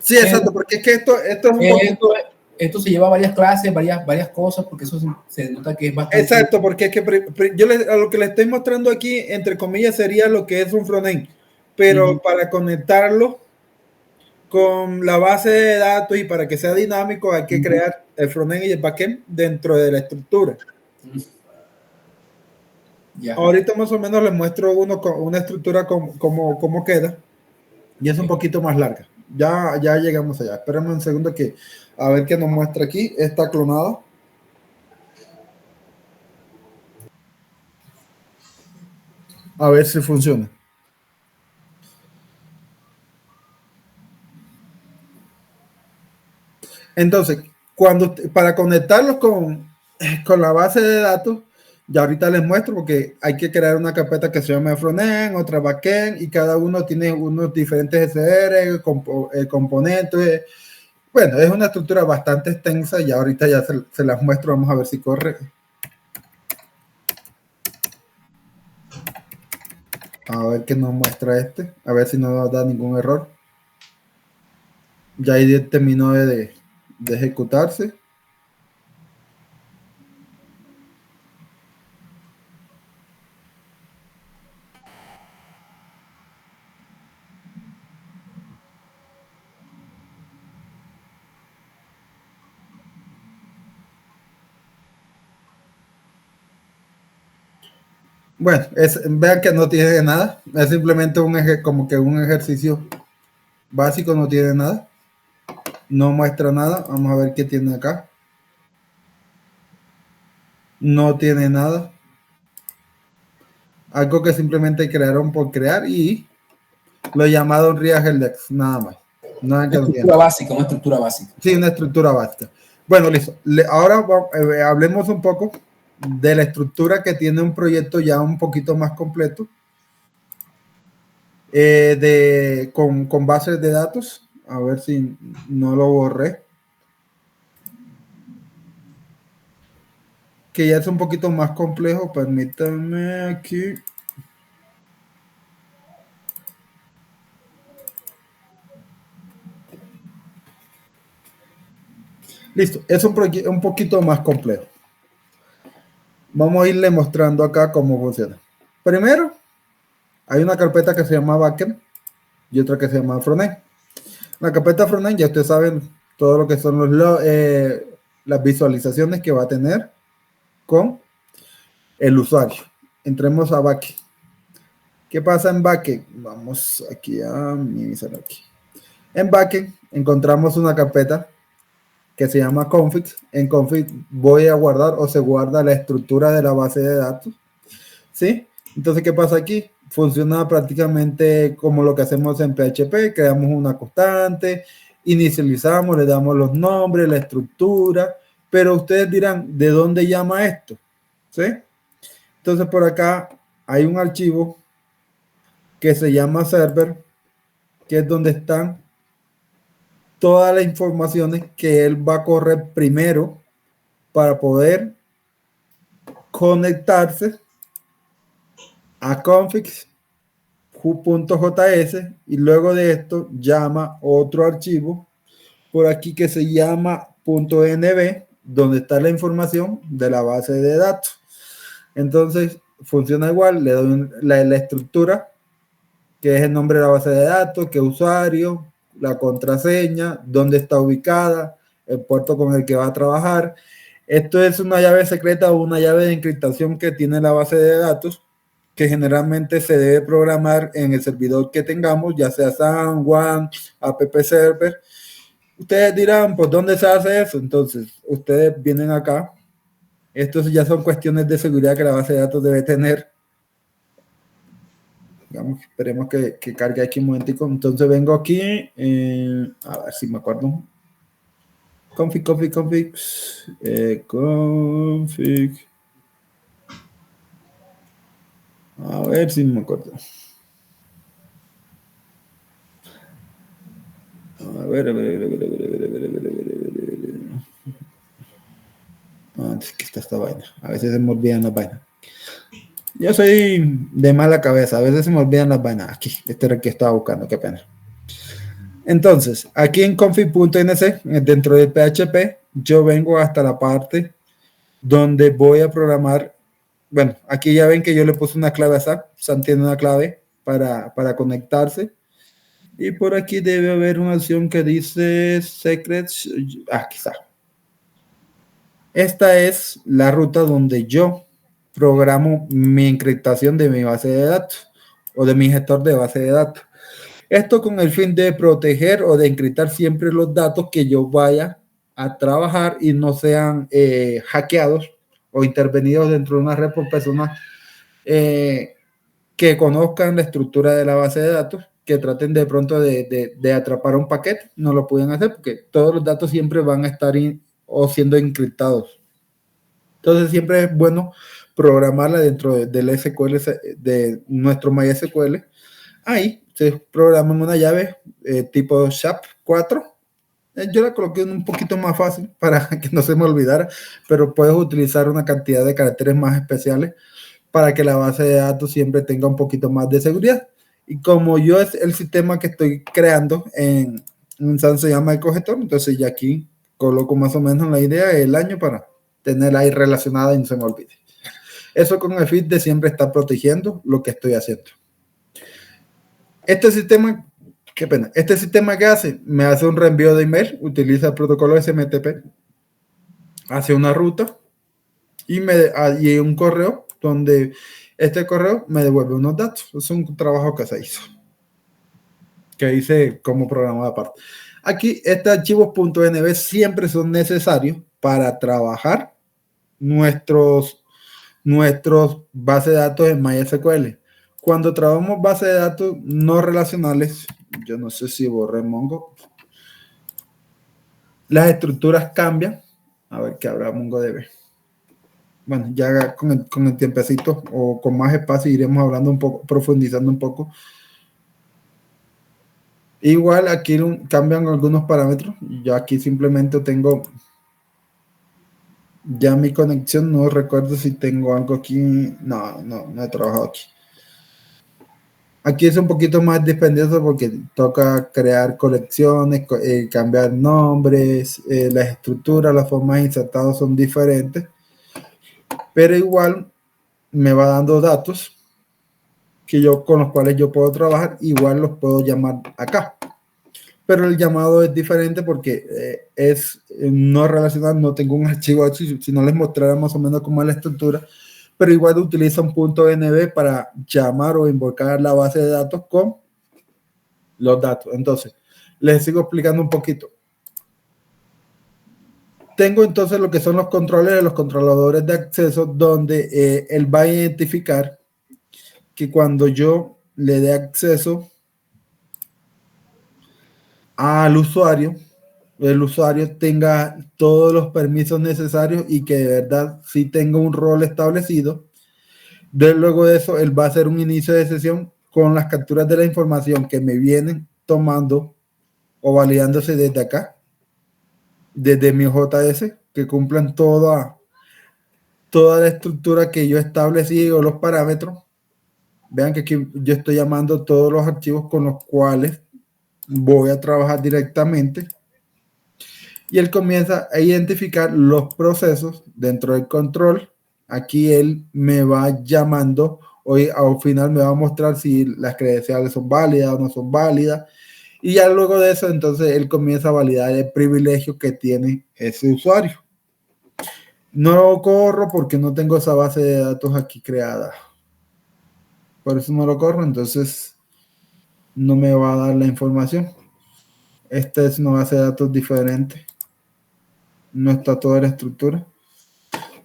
Sí, exacto, porque es que esto es un poquito... Esto se lleva varias clases, varias cosas, porque eso se nota que es bastante... Exacto, porque es que a lo que le estoy mostrando aquí, entre comillas, sería lo que es un frontend, pero para conectarlo con la base de datos y para que sea dinámico hay que crear el frontend y el backend dentro de la estructura. Ya. Ahorita más o menos les muestro una estructura como queda y es un poquito más larga. Ya llegamos allá. Espérame un segundo que a ver qué nos muestra aquí. Está clonado. A ver si funciona. Entonces, para conectarlos con la base de datos, ya ahorita les muestro porque hay que crear una carpeta que se llama frontend, otra backend y cada uno tiene unos diferentes SR, componentes. Bueno, es una estructura bastante extensa y ahorita ya se las muestro. Vamos a ver si corre. A ver qué nos muestra este. A ver si no nos da ningún error. Ya ahí terminó de ejecutarse. Bueno, vean que no tiene nada. Es simplemente como que un ejercicio básico, no tiene nada. No muestra nada. Vamos a ver qué tiene acá. No tiene nada. Algo que simplemente crearon por crear y lo llamado Reageldex, nada más. Una estructura básica. Sí, una estructura básica. Bueno, listo. Ahora hablemos un poco de la estructura que tiene un proyecto ya un poquito más completo con bases de datos. A ver si no lo borré. Que ya es un poquito más complejo. Permítanme aquí. Listo, es un poquito más complejo. Vamos a irle mostrando acá cómo funciona. Primero, hay una carpeta que se llama backend y otra que se llama frontend. La carpeta frontend, ya ustedes saben todo lo que son las visualizaciones que va a tener con el usuario. Entremos a backend. ¿Qué pasa en backend? Vamos aquí a minimizar aquí. En backend encontramos una carpeta que se llama config. En config voy a guardar o se guarda la estructura de la base de datos. ¿Sí? Entonces, ¿qué pasa aquí? Funciona prácticamente como lo que hacemos en PHP. Creamos una constante, inicializamos, le damos los nombres, la estructura, pero ustedes dirán, ¿de dónde llama esto? ¿Sí? Entonces, por acá hay un archivo que se llama server, que es donde están todas las informaciones que él va a correr primero para poder conectarse a configs.js y luego de esto llama otro archivo por aquí que se llama .nb, donde está la información de la base de datos. Entonces funciona igual, le doy la estructura, que es el nombre de la base de datos, qué usuario, la contraseña, dónde está ubicada, el puerto con el que va a trabajar. Esto es una llave secreta o una llave de encriptación que tiene la base de datos, que generalmente se debe programar en el servidor que tengamos, ya sea SAN, WAN, App Server. Ustedes dirán, ¿por dónde se hace eso? Entonces, ustedes vienen acá. Estos ya son cuestiones de seguridad que la base de datos debe tener. Digamos, esperemos que cargue aquí un momentico. Entonces vengo aquí, a ver si me acuerdo. Config. Config. A ver si me acuerdo. A ver. Es que está esta vaina. A veces se me olvidan las vainas. Yo soy de mala cabeza. A veces se me olvidan las vainas. Aquí, este era el que estaba buscando. Qué pena. Entonces, aquí en config.nc, dentro del PHP, yo vengo hasta la parte donde voy a programar. Bueno, aquí ya ven que yo le puse una clave a SAP. SAP tiene una clave para conectarse. Y por aquí debe haber una opción que dice secrets. Aquí está. Esta es la ruta donde yo programo mi encriptación de mi base de datos o de mi gestor de base de datos. Esto con el fin de proteger o de encriptar siempre los datos que yo vaya a trabajar y no sean hackeados o intervenidos dentro de una red por personas que conozcan la estructura de la base de datos, que traten de pronto de atrapar un paquete. No lo pueden hacer porque todos los datos siempre van a estar o siendo encriptados. Entonces siempre es bueno programarla dentro del SQL, de nuestro MySQL. Ahí se programa una llave tipo SHA-4. Yo la coloqué un poquito más fácil para que no se me olvidara, pero puedes utilizar una cantidad de caracteres más especiales para que la base de datos siempre tenga un poquito más de seguridad. Y como yo es el sistema que estoy creando en un SAN se llama EcoGestor, entonces ya aquí coloco más o menos la idea, el año para tenerla ahí relacionada y no se me olvide. Eso con el fin de siempre estar protegiendo lo que estoy haciendo. Este sistema, qué pena, este sistema que hace, me hace un reenvío de email, utiliza el protocolo SMTP, hace una ruta y un correo donde este correo me devuelve unos datos. Es un trabajo que se hizo, que hice como programa aparte. Aquí, estos archivos .nb siempre son necesarios para trabajar nuestros bases de datos en MySQL. Cuando trabajamos bases de datos no relacionales, yo no sé si borré Mongo, las estructuras cambian. A ver qué habrá MongoDB. Bueno, ya con el tiempecito o con más espacio iremos hablando un poco, profundizando un poco. Igual aquí cambian algunos parámetros. Yo aquí simplemente tengo ya mi conexión. No recuerdo si tengo algo aquí. No he trabajado aquí. Aquí es un poquito más dispendioso porque toca crear colecciones, cambiar nombres, las estructuras, las formas insertadas son diferentes. Pero igual me va dando datos con los cuales yo puedo trabajar, igual los puedo llamar acá. Pero el llamado es diferente porque es no relacionado, no tengo un archivo, si no les mostrara más o menos cómo es la estructura, pero igual utiliza un .nb para llamar o invocar la base de datos con los datos. Entonces, les sigo explicando un poquito. Tengo entonces lo que son los controles, los controladores de acceso, donde él va a identificar que cuando yo le dé acceso al usuario, el usuario tenga todos los permisos necesarios y que de verdad sí tenga un rol establecido. Luego de eso, él va a hacer un inicio de sesión con las capturas de la información que me vienen tomando o validándose desde acá, desde mi JS, que cumplan toda la estructura que yo establecí o los parámetros. Vean que aquí yo estoy llamando todos los archivos con los cuales voy a trabajar directamente. Y él comienza a identificar los procesos dentro del control. Aquí él me va llamando, hoy al final me va a mostrar si las credenciales son válidas o no son válidas. Y ya luego de eso, entonces él comienza a validar el privilegio que tiene ese usuario. No lo corro porque no tengo esa base de datos aquí creada. Por eso no lo corro, entonces no me va a dar la información. Esta es una base de datos diferente. No está toda la estructura.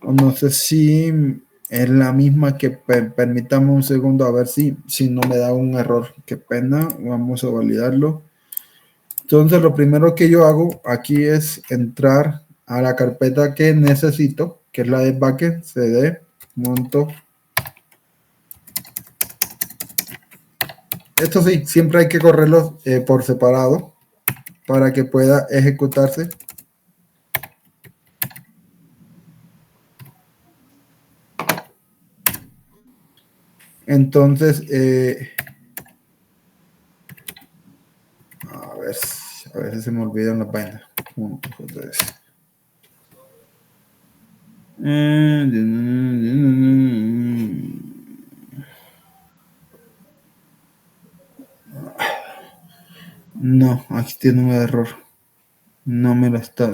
O no sé si es la misma que permítame un segundo a ver si no me da un error. Qué pena, vamos a validarlo. Entonces lo primero que yo hago aquí es entrar a la carpeta que necesito, que es la de backend, cd, monto. Esto sí, siempre hay que correrlos por separado para que pueda ejecutarse. Entonces, a veces se me olvidan las vainas. No, aquí tiene un error. No me lo está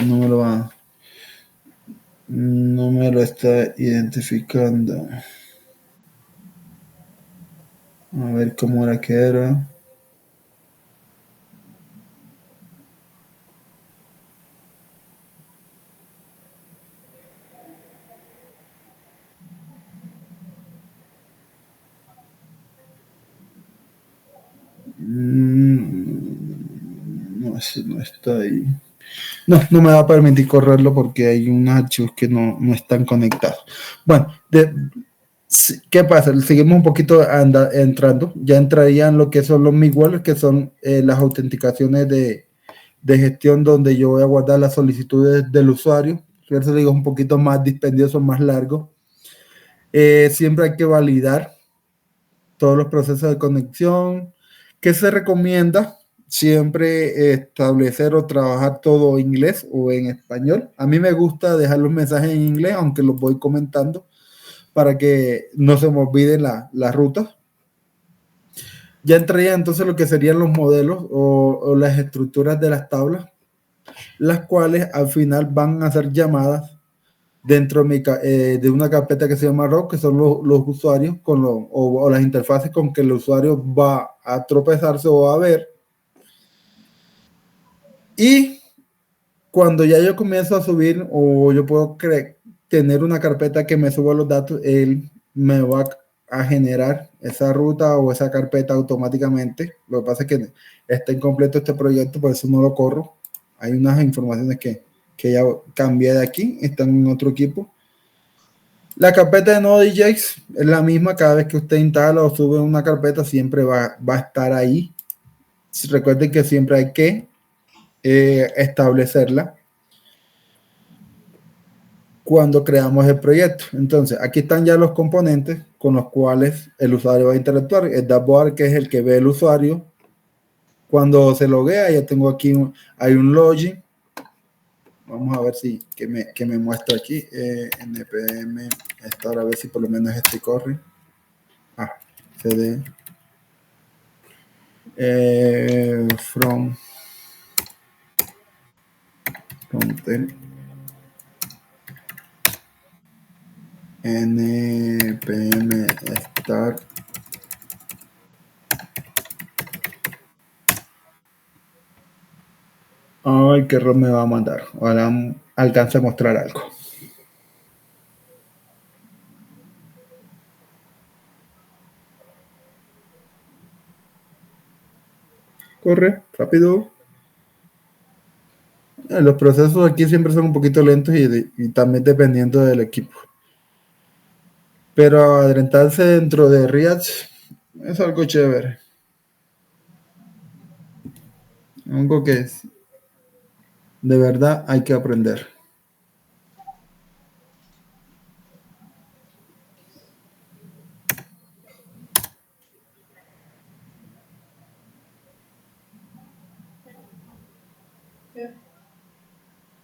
identificando. A ver cómo era que era. No, ese no está ahí. No me va a permitir correrlo porque hay unos archivos que no están conectados. Bueno, ¿qué pasa? Seguimos un poquito entrando. Ya entrarían lo que son los middlewares, que son las autenticaciones de gestión donde yo voy a guardar las solicitudes del usuario. Eso digo, es un poquito más dispendioso, más largo. Siempre hay que validar todos los procesos de conexión. ¿Qué se recomienda? Siempre establecer o trabajar todo en inglés o en español. A mí me gusta dejar los mensajes en inglés, aunque los voy comentando para que no se me olviden las rutas. Ya entraría entonces lo que serían los modelos o las estructuras de las tablas, las cuales al final van a ser llamadas dentro de una carpeta que se llama RAW, que son los usuarios o las interfaces con que el usuario va a tropezarse o a ver. Y cuando ya yo comienzo a subir o yo puedo tener una carpeta que me suba los datos, él me va a generar esa ruta o esa carpeta automáticamente. Lo que pasa es que está incompleto este proyecto, por eso no lo corro. Hay unas informaciones que ya cambié de aquí, están en otro equipo. La carpeta de Node.js es la misma, cada vez que usted instala o sube una carpeta siempre va a estar ahí. Recuerden que siempre hay que establecerla cuando creamos el proyecto. Entonces, aquí están ya los componentes con los cuales el usuario va a interactuar. El dashboard, que es el que ve el usuario. Cuando se loguea, ya tengo aquí, hay un login. Vamos a ver si que me muestra aquí. npm, a ver si por lo menos este corre. cd from npm start. Ay, qué error me va a mandar. Ahora alcance a mostrar algo. Corre, rápido. Los procesos aquí siempre son un poquito lentos y también dependiendo del equipo. Pero adelantarse dentro de React es algo chévere. Algo que de verdad hay que aprender.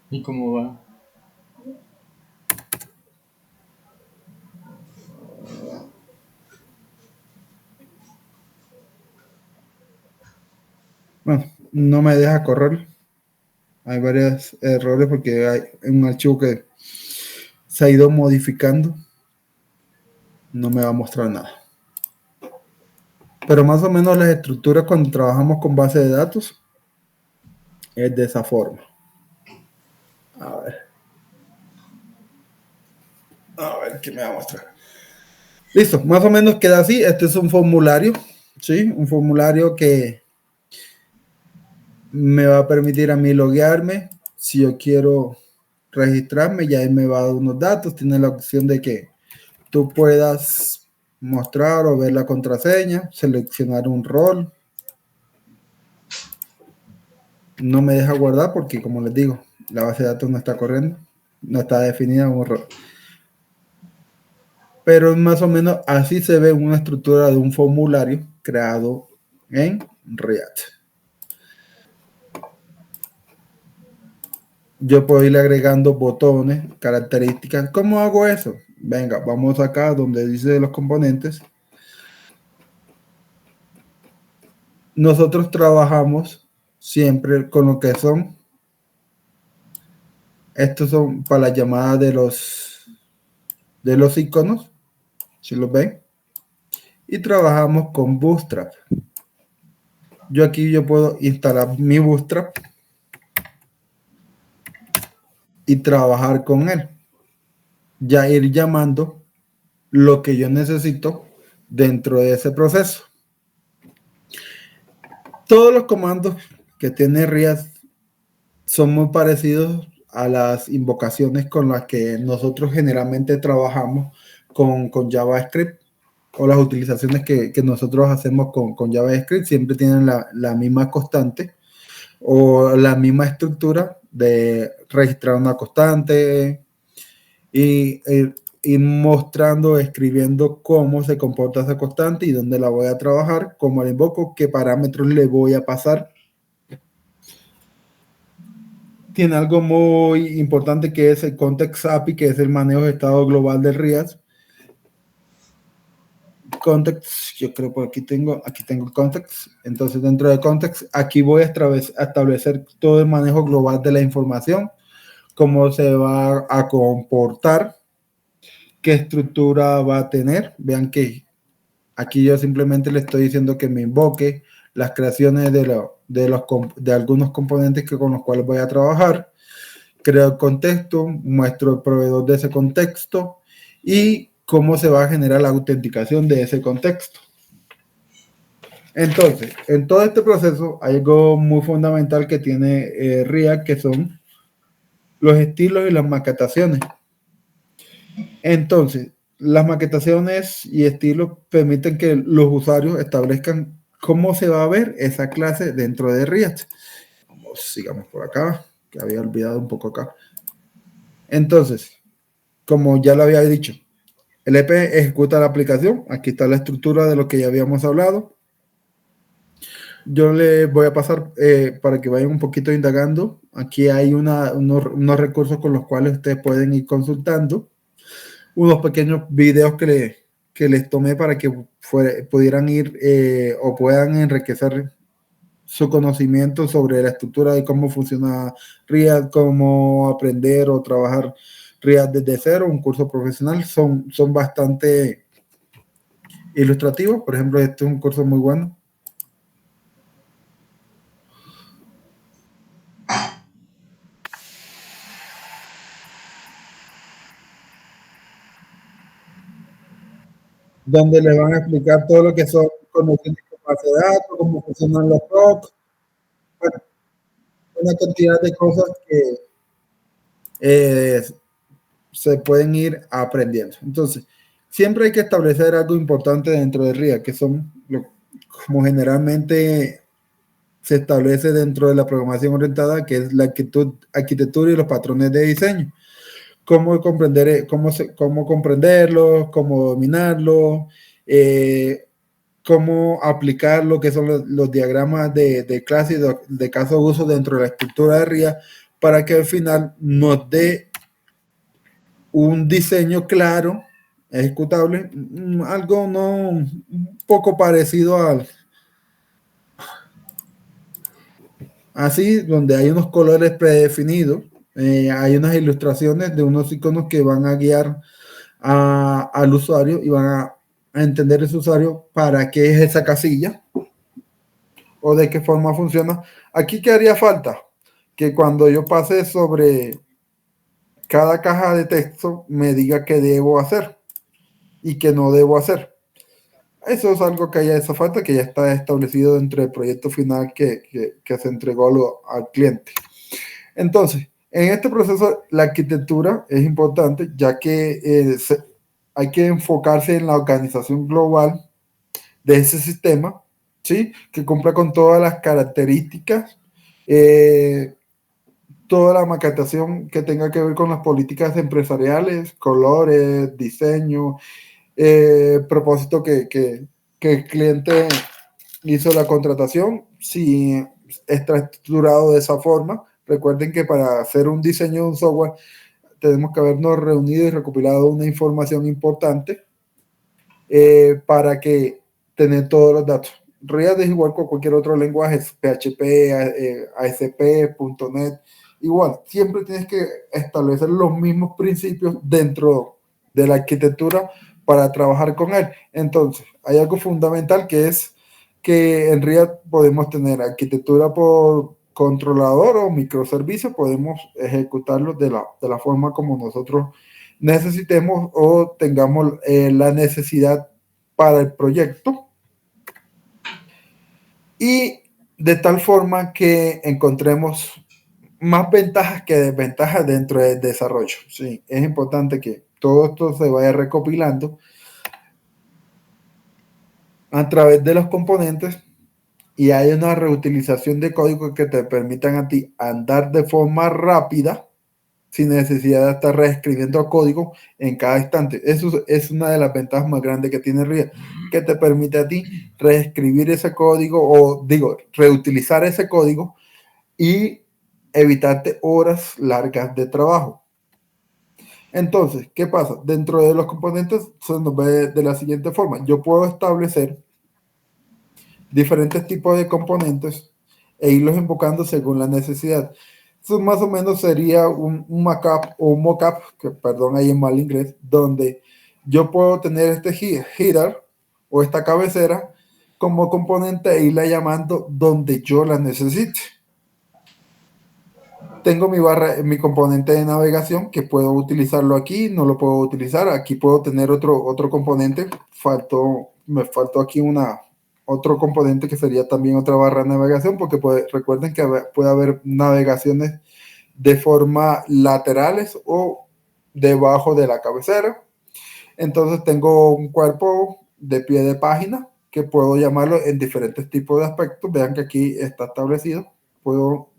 ¿Y cómo va? Bueno, no me deja correr. Hay varios errores porque hay un archivo que se ha ido modificando. No me va a mostrar nada. Pero más o menos las estructuras cuando trabajamos con base de datos es de esa forma. A ver qué me va a mostrar. Listo, más o menos queda así. Este es un formulario, ¿sí? Un formulario que me va a permitir a mí loguearme. Si yo quiero registrarme, ya él me va a dar unos datos. Tiene la opción de que tú puedas mostrar o ver la contraseña, seleccionar un rol. No me deja guardar porque, como les digo, la base de datos no está corriendo, no está definida un rol. Pero más o menos así se ve una estructura de un formulario creado en React. Yo puedo ir agregando botones, características. ¿Cómo hago eso? Venga, vamos acá donde dice los componentes. Nosotros trabajamos siempre con lo que son. Estos son para la llamada de los iconos, si los ven. Y trabajamos con Bootstrap. Yo aquí puedo instalar mi Bootstrap y trabajar con él. Ya ir llamando lo que yo necesito dentro de ese proceso. Todos los comandos que tiene React son muy parecidos a las invocaciones con las que nosotros generalmente trabajamos con JavaScript, o las utilizaciones que nosotros hacemos con JavaScript. Siempre tienen la misma constante o la misma estructura de registrar una constante y ir mostrando, escribiendo cómo se comporta esa constante y dónde la voy a trabajar, cómo la invoco, qué parámetros le voy a pasar. Tiene algo muy importante que es el Context API, que es el manejo de estado global de React. Context, yo creo que aquí tengo context. Entonces, dentro de context, aquí voy a establecer todo el manejo global de la información, cómo se va a comportar, qué estructura va a tener. Vean que aquí yo simplemente le estoy diciendo que me invoque las creaciones de algunos componentes con los cuales voy a trabajar. Creo el contexto, muestro el proveedor de ese contexto y cómo se va a generar la autenticación de ese contexto. Entonces, en todo este proceso hay algo muy fundamental que tiene React, que son los estilos y las maquetaciones. Entonces, las maquetaciones y estilos permiten que los usuarios establezcan cómo se va a ver esa clase dentro de React. Sigamos por acá, que había olvidado un poco acá. Entonces, como ya lo había dicho, el EP ejecuta la aplicación. Aquí está la estructura de lo que ya habíamos hablado. Yo les voy a pasar para que vayan un poquito indagando. Aquí hay unos recursos con los cuales ustedes pueden ir consultando. Unos pequeños videos que les tomé para que pudieran ir o puedan enriquecer su conocimiento sobre la estructura de cómo funciona React, cómo aprender o trabajar React desde cero, un curso profesional. Son bastante ilustrativos. Por ejemplo, este es un curso muy bueno. Donde le van a explicar todo lo que son conexiones de base de datos, cómo funcionan los procs, bueno, una cantidad de cosas que se pueden ir aprendiendo. Entonces, siempre hay que establecer algo importante dentro de RIA, que son como generalmente se establece dentro de la programación orientada, que es la arquitectura y los patrones de diseño. Cómo comprenderlos, cómo dominarlos, cómo aplicar lo que son los diagramas de clase y de caso de uso dentro de la estructura de RIA para que al final nos dé un diseño claro, ejecutable, algo un poco parecido al así, donde hay unos colores predefinidos, hay unas ilustraciones de unos iconos que van a guiar al usuario y van a entender ese usuario para qué es esa casilla o de qué forma funciona. Aquí, ¿qué haría falta? Que cuando yo pase sobre cada caja de texto me diga qué debo hacer. y qué no debo hacer. Eso es algo que ya hace falta, que ya está establecido dentro del proyecto final que se entregó al cliente. Entonces, en este proceso, la arquitectura es importante, ya que hay que enfocarse en la organización global de ese sistema, ¿sí? Que cumpla con todas las características, toda la maquetación que tenga que ver con las políticas empresariales, colores, diseño, propósito que el cliente hizo la contratación, si está estructurado de esa forma. Recuerden que para hacer un diseño de un software tenemos que habernos reunido y recopilado una información importante para que tener todos los datos. React es igual con cualquier otro lenguaje, PHP, ASP, .NET, igual, siempre tienes que establecer los mismos principios dentro de la arquitectura para trabajar con él. Entonces, hay algo fundamental que es que en React podemos tener arquitectura por controlador o microservicio, podemos ejecutarlo de la forma como nosotros necesitemos o tengamos la necesidad para el proyecto, y de tal forma que encontremos más ventajas que desventajas dentro del desarrollo. Sí, es importante que todo esto se vaya recopilando a través de los componentes y hay una reutilización de código que te permitan a ti andar de forma rápida sin necesidad de estar reescribiendo código en cada instante. Eso es una de las ventajas más grandes que tiene React, que te permite a ti reescribir ese código o reutilizar ese código y evitarte horas largas de trabajo. Entonces, ¿qué pasa? Dentro de los componentes se nos ve de la siguiente forma. Yo puedo establecer diferentes tipos de componentes e irlos invocando según la necesidad. Eso más o menos sería un mockup o un mockup, que perdón ahí en mal inglés, donde yo puedo tener este header o esta cabecera como componente e irla llamando donde yo la necesite. Tengo mi componente de navegación que puedo utilizarlo aquí, no lo puedo utilizar. Aquí puedo tener otro componente. Me faltó aquí otro componente que sería también otra barra de navegación, porque recuerden que puede haber navegaciones de forma laterales o debajo de la cabecera. Entonces tengo un cuerpo de pie de página que puedo llamarlo en diferentes tipos de aspectos. Vean que aquí está establecido. Puedo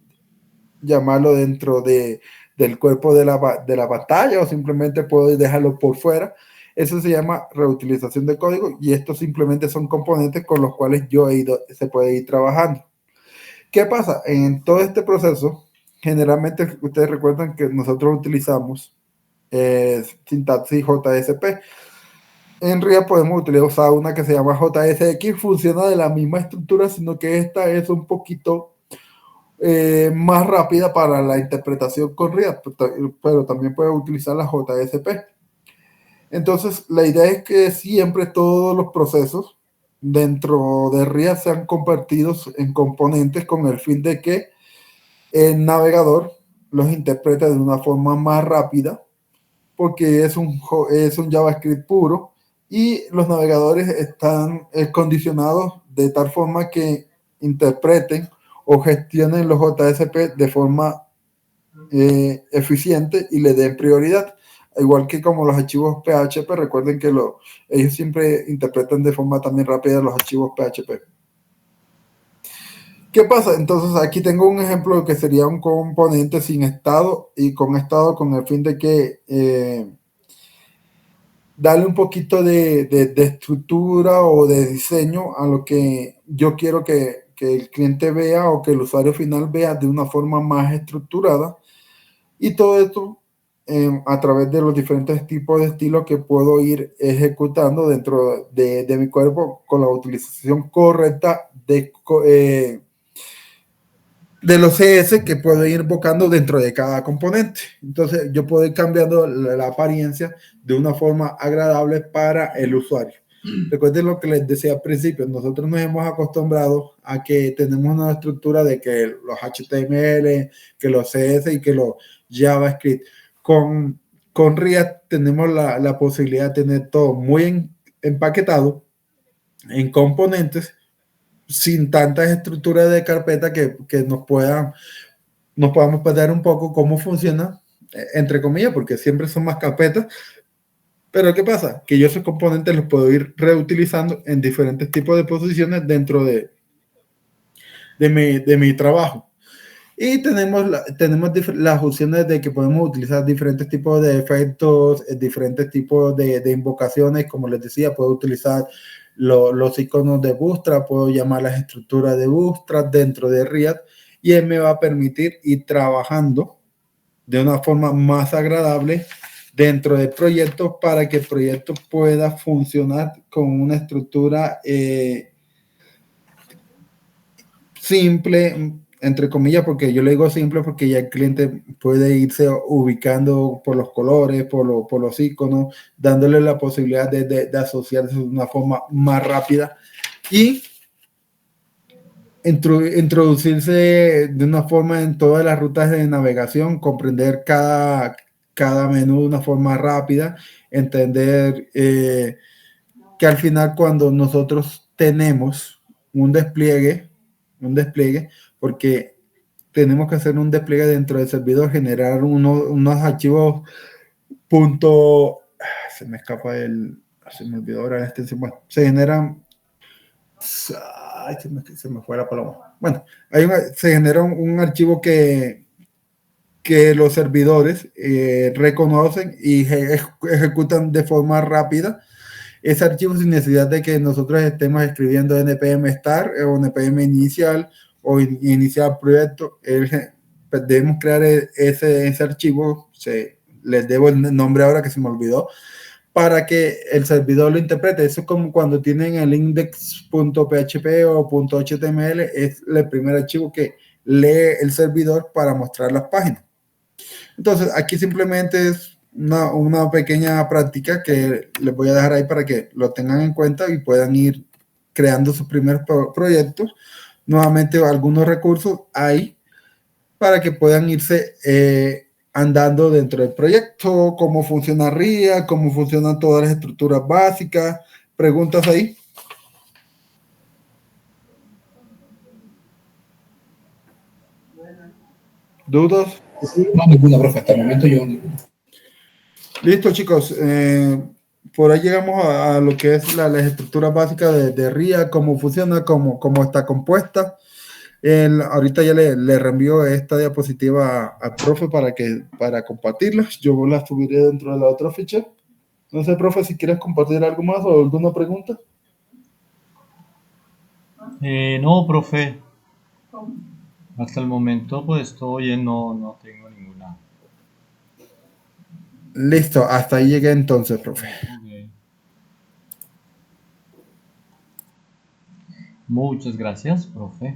llamarlo dentro del cuerpo de la pantalla o simplemente puedo dejarlo por fuera. Eso se llama reutilización de código y estos simplemente son componentes con los cuales se puede ir trabajando. ¿Qué pasa? En todo este proceso, generalmente ustedes recuerdan que nosotros utilizamos sintaxis JSP. En React podemos utilizar una que se llama JSX, funciona de la misma estructura, sino que esta es un poquito más rápida para la interpretación con React, pero también puede utilizar la JSP. Entonces, la idea es que siempre todos los procesos dentro de React sean convertidos en componentes con el fin de que el navegador los interprete de una forma más rápida, porque es un JavaScript puro y los navegadores están condicionados de tal forma que interpreten o gestionen los JSP de forma eficiente y le den prioridad. Igual que como los archivos PHP, recuerden que ellos siempre interpretan de forma también rápida los archivos PHP. ¿Qué pasa? Entonces aquí tengo un ejemplo que sería un componente sin estado y con estado con el fin de que darle un poquito de estructura o de diseño a lo que yo quiero que el cliente vea o que el usuario final vea de una forma más estructurada. Y todo esto a través de los diferentes tipos de estilos que puedo ir ejecutando dentro de mi cuerpo con la utilización correcta de los CS que puedo ir invocando dentro de cada componente. Entonces yo puedo ir cambiando la apariencia de una forma agradable para el usuario. Recuerden lo que les decía al principio, nosotros nos hemos acostumbrado a que tenemos una estructura de que los HTML, que los CS y que los JavaScript con con React tenemos la posibilidad de tener todo muy empaquetado en componentes sin tantas estructuras de carpeta que nos podamos perder un poco cómo funciona, entre comillas, porque siempre son más carpetas. Pero ¿qué pasa? Que yo esos componentes los puedo ir reutilizando en diferentes tipos de posiciones dentro de mi trabajo. Y tenemos las opciones de que podemos utilizar diferentes tipos de efectos, diferentes tipos de invocaciones. Como les decía, puedo utilizar los iconos de Bootstrap, puedo llamar las estructuras de Bootstrap dentro de React, y él me va a permitir ir trabajando de una forma más agradable dentro del proyecto para que el proyecto pueda funcionar con una estructura simple, entre comillas, porque yo le digo simple porque ya el cliente puede irse ubicando por los colores, por los iconos, dándole la posibilidad de asociarse de una forma más rápida y introducirse de una forma en todas las rutas de navegación, comprender cada menú de una forma rápida, entender que al final cuando nosotros tenemos un despliegue, porque tenemos que hacer un despliegue dentro del servidor, generar unos archivos punto, se me escapa se me olvidó ahora la extensión, bueno, se generan, ay, se me fue la palabra, bueno, se genera un archivo que los servidores reconocen y ejecutan de forma rápida ese archivo sin necesidad de que nosotros estemos escribiendo npm start o npm inicial o iniciar proyecto. Debemos crear ese archivo, les debo el nombre ahora que se me olvidó, para que el servidor lo interprete. Eso es como cuando tienen el index.php o .html, es el primer archivo que lee el servidor para mostrar las páginas. Entonces, aquí simplemente es una pequeña práctica que les voy a dejar ahí para que lo tengan en cuenta y puedan ir creando sus primeros proyectos. Nuevamente, algunos recursos ahí para que puedan irse andando dentro del proyecto, cómo funciona RIA, cómo funcionan todas las estructuras básicas. ¿Preguntas ahí? ¿Dudas? No, ninguna, profe. Hasta el momento yo. Listo, chicos. Por ahí llegamos a lo que es las estructuras básicas de RIA, cómo funciona, cómo está compuesta. Ahorita ya le reenvío esta diapositiva al profe para compartirla. Yo la subiré dentro de la otra ficha. No sé, profe, si quieres compartir algo más o alguna pregunta. No, profe. Hasta el momento, pues todo bien, no tengo ninguna. Listo, hasta ahí llegué entonces, profe. Okay. Muchas gracias, profe.